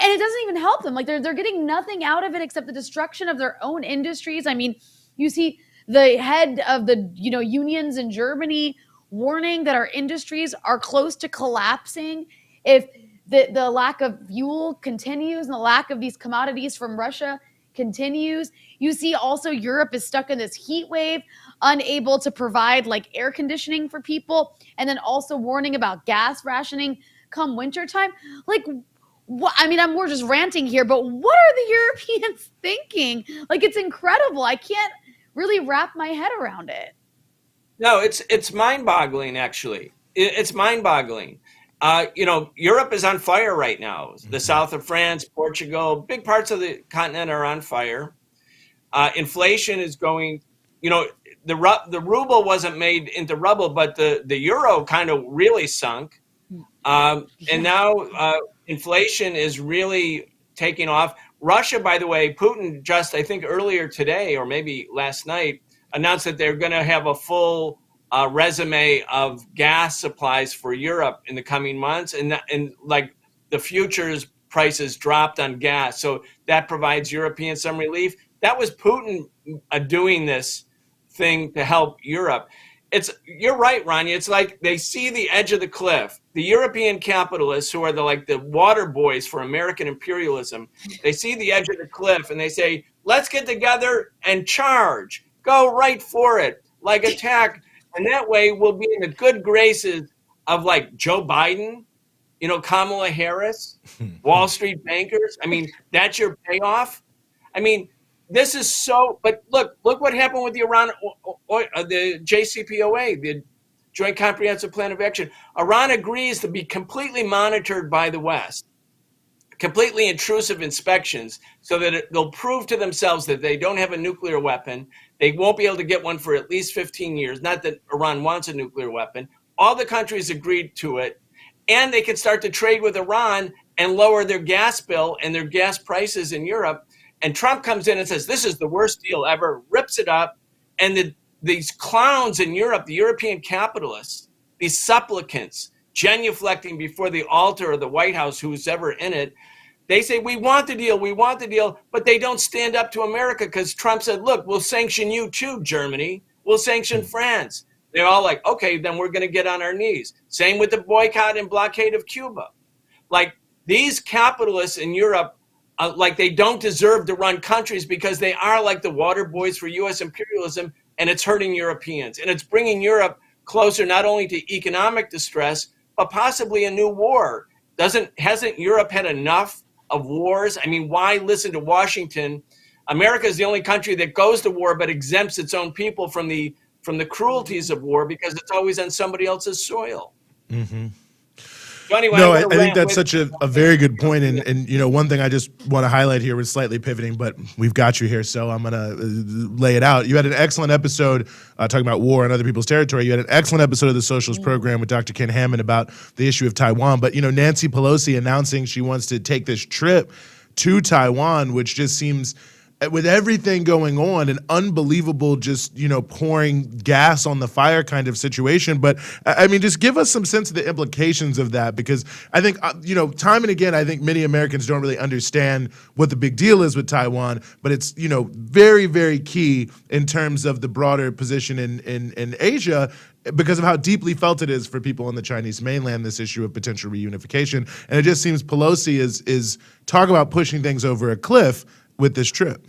and it doesn't even help them. They're getting nothing out of it except the destruction of their own industries. You see the head of the unions in Germany warning that our industries are close to collapsing if the lack of fuel continues and the lack of these commodities from Russia continues. You see also Europe is stuck in this heat wave, unable to provide air conditioning for people, and then also warning about gas rationing come wintertime. I'm more just ranting here, but what are the Europeans thinking? It's incredible. I can't really wrap my head around it. No, it's mind-boggling, actually. It's mind-boggling. Europe is on fire right now. The south of France, Portugal, big parts of the continent are on fire. Inflation is going, the ruble wasn't made into rubble, but the euro kind of really sunk. And now inflation is really taking off. Russia, by the way, Putin just, I think earlier today or maybe last night, announced that they're going to have a full resume of gas supplies for Europe in the coming months, and the futures prices dropped on gas, so that provides Europeans some relief. That was Putin doing this thing to help Europe. You're right, Rania. It's like they see the edge of the cliff. The European capitalists, who are the water boys for American imperialism, they see the edge of the cliff and they say, let's get together and charge. Go right for it. Attack. And that way we'll be in the good graces of Joe Biden, Kamala Harris, Wall Street bankers. That's your payoff. This is so, but look what happened with the Iran, the JCPOA, the Joint Comprehensive Plan of Action. Iran agrees to be completely monitored by the West, completely intrusive inspections, so that they'll prove to themselves that they don't have a nuclear weapon. They won't be able to get one for at least 15 years. Not that Iran wants a nuclear weapon. All the countries agreed to it. And they can start to trade with Iran and lower their gas bill and their gas prices in Europe. And Trump comes in and says, this is the worst deal ever, rips it up. And these clowns in Europe, the European capitalists, these supplicants, genuflecting before the altar of the White House, who's ever in it, they say, we want the deal, but they don't stand up to America because Trump said, look, we'll sanction you too, Germany. We'll sanction France. They're all like, okay, then we're going to get on our knees. Same with the boycott and blockade of Cuba. Like, these capitalists in Europe, like, they don't deserve to run countries because they are like the water boys for U.S. imperialism, and it's hurting Europeans. And it's bringing Europe closer not only to economic distress, but possibly a new war. Hasn't Europe had enough of wars? I mean, why listen to Washington? America is the only country that goes to war but exempts its own people from the cruelties of war because it's always on somebody else's soil. Mm-hmm. So anyway, no, I think that's such a very good point. And you know, one thing I just want to highlight here, we're slightly pivoting, but we've got you here, so I'm going to lay it out. You had an excellent episode talking about war and other people's territory. You had an excellent episode of the Socialist Program with Dr. Ken Hammond about the issue of Taiwan. But, you know, Nancy Pelosi announcing she wants to take this trip to Taiwan, which just seems, with everything going on, an unbelievable, just, you know, pouring gas on the fire kind of situation. But I mean, just give us some sense of the implications of that, because I think, you know, time and again, I think many Americans don't really understand what the big deal is with Taiwan, but it's, you know, very, very key in terms of the broader position in Asia, because of how deeply felt it is for people on the Chinese mainland, this issue of potential reunification. And it just seems Pelosi is talk about pushing things over a cliff with this trip.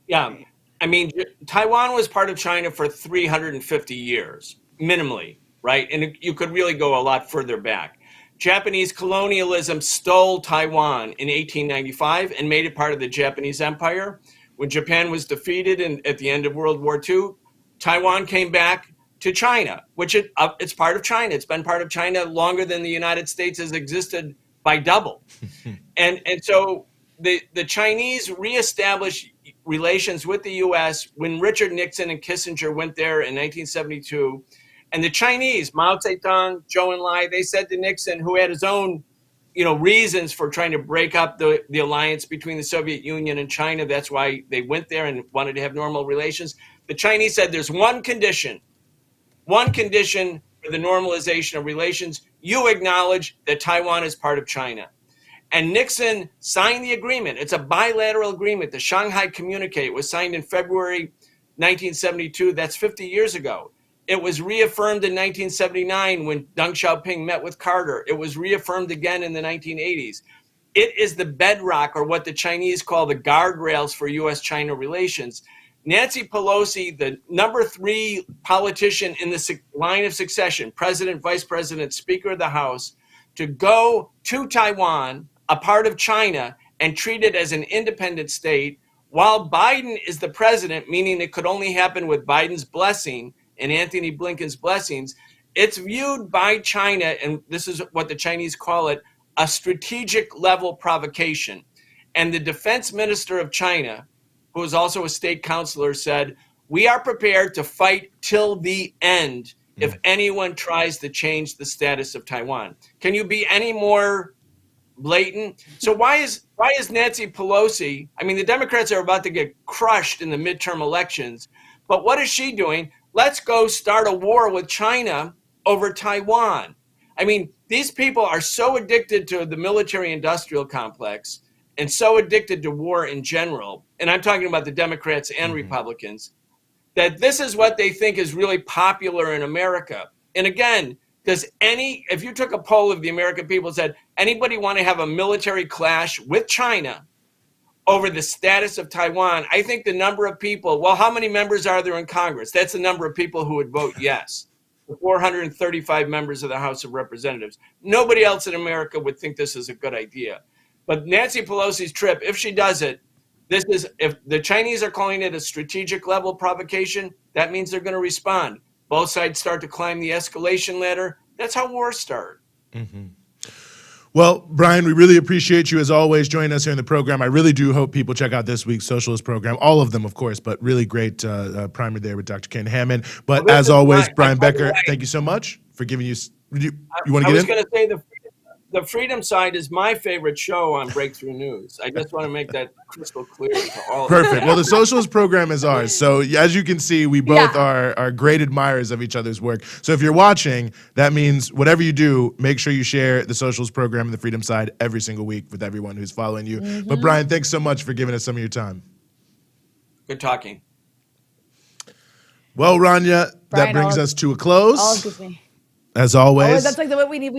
Yeah. I mean, Taiwan was part of China for 350 years, minimally, right? And you could really go a lot further back. Japanese colonialism stole Taiwan in 1895 and made it part of the Japanese Empire. When Japan was defeated at the end of World War II, Taiwan came back to China, which it's part of China. It's been part of China longer than the United States has existed by double. And so the Chinese reestablished relations with the U.S. when Richard Nixon and Kissinger went there in 1972. And the Chinese, Mao Zedong, Zhou Enlai, they said to Nixon, who had his own, you know, reasons for trying to break up the alliance between the Soviet Union and China. That's why they went there and wanted to have normal relations. The Chinese said there's one condition for the normalization of relations. You acknowledge that Taiwan is part of China. And Nixon signed the agreement. It's a bilateral agreement. The Shanghai Communique was signed in February 1972. That's 50 years ago. It was reaffirmed in 1979 when Deng Xiaoping met with Carter. It was reaffirmed again in the 1980s. It is the bedrock, or what the Chinese call the guardrails for U.S.-China relations. Nancy Pelosi, the number 3 politician in the line of succession, president, vice president, speaker of the House, to go to Taiwan, a part of China, and treat it as an independent state, while Biden is the president, meaning it could only happen with Biden's blessing and Anthony Blinken's blessings. It's viewed by China, and this is what the Chinese call it, a strategic level provocation. And the defense minister of China, who is also a state counselor, said, we are prepared to fight till the end if anyone tries to change the status of Taiwan. Can you be any more blatant? So why is Nancy Pelosi, I mean, the Democrats are about to get crushed in the midterm elections, but what is she doing? Let's go start a war with China over Taiwan. I mean, these people are so addicted to the military-industrial complex and so addicted to war in general, and I'm talking about the Democrats and Republicans, that this is what they think is really popular in America. And again, if you took a poll of the American people and said, anybody want to have a military clash with China over the status of Taiwan, I think the number of people, well, how many members are there in Congress? That's the number of people who would vote yes. The 435 members of the House of Representatives. Nobody else in America would think this is a good idea. But Nancy Pelosi's trip, if she does it, if the Chinese are calling it a strategic level provocation, that means they're going to respond. both sides start to climb the escalation ladder. That's how wars start. Mm-hmm. Well, Brian, we really appreciate you as always joining us here in the program. I really do hope people check out this week's Socialist program, all of them, of course, but really great primer there with Dr. Ken Hammond. But Well, as always, Brian, Brian Becker, thank you so much for giving you want to get in? I was going to say the Freedom Side is my favorite show on Breakthrough News. I just want to make that crystal clear to all Perfect. of you. Well, the Socialist program is ours. So as you can see, we both are great admirers of each other's work. So if you're watching, that means whatever you do, make sure you share the Socialist program and the Freedom Side every single week with everyone who's following you. Mm-hmm. But Brian, thanks so much for giving us some of your time. Good talking. Well, Rania, Brian, that brings us to a close. All gives me. As always. Oh, that's like the what we need.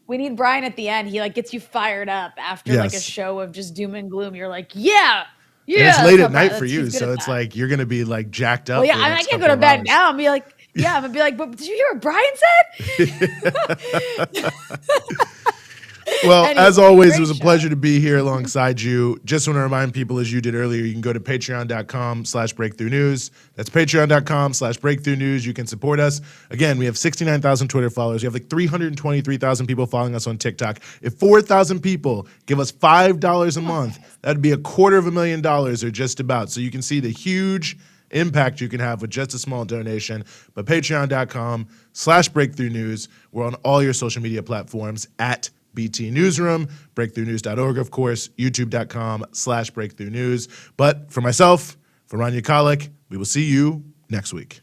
We need Brian at the end. He like gets you fired up after like a show of just doom and gloom. You're like, yeah. And it's late at night for He's you, good so at it's that. like you're gonna be like jacked up. Well, yeah, for the I next can't go to couple bed of now. I'm gonna be like, I'm gonna be like, but did you hear what Brian said? Well, Anyway, as always, it great was a show. pleasure to be here alongside you. Just want to remind people, as you did earlier, you can go to patreon.com/breakthrough news. That's patreon.com/breakthrough news. You can support us. Again, we have 69,000 Twitter followers. We have like 323,000 people following us on TikTok. If 4,000 people give us $5 a month, that'd be $250,000 or just about. So you can see the huge impact you can have with just a small donation. But patreon.com/breakthrough news. We're on all your social media platforms at BT Newsroom, breakthroughnews.org, of course, youtube.com/breakthrough news. But for myself, for Rania Khalek, we will see you next week.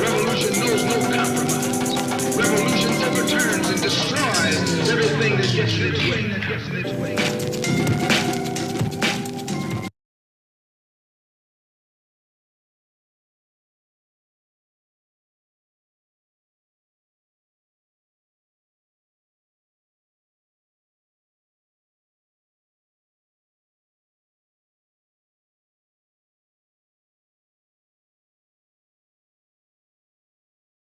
Revolution knows no compromise. Revolution overturns and destroys everything that gets in its way.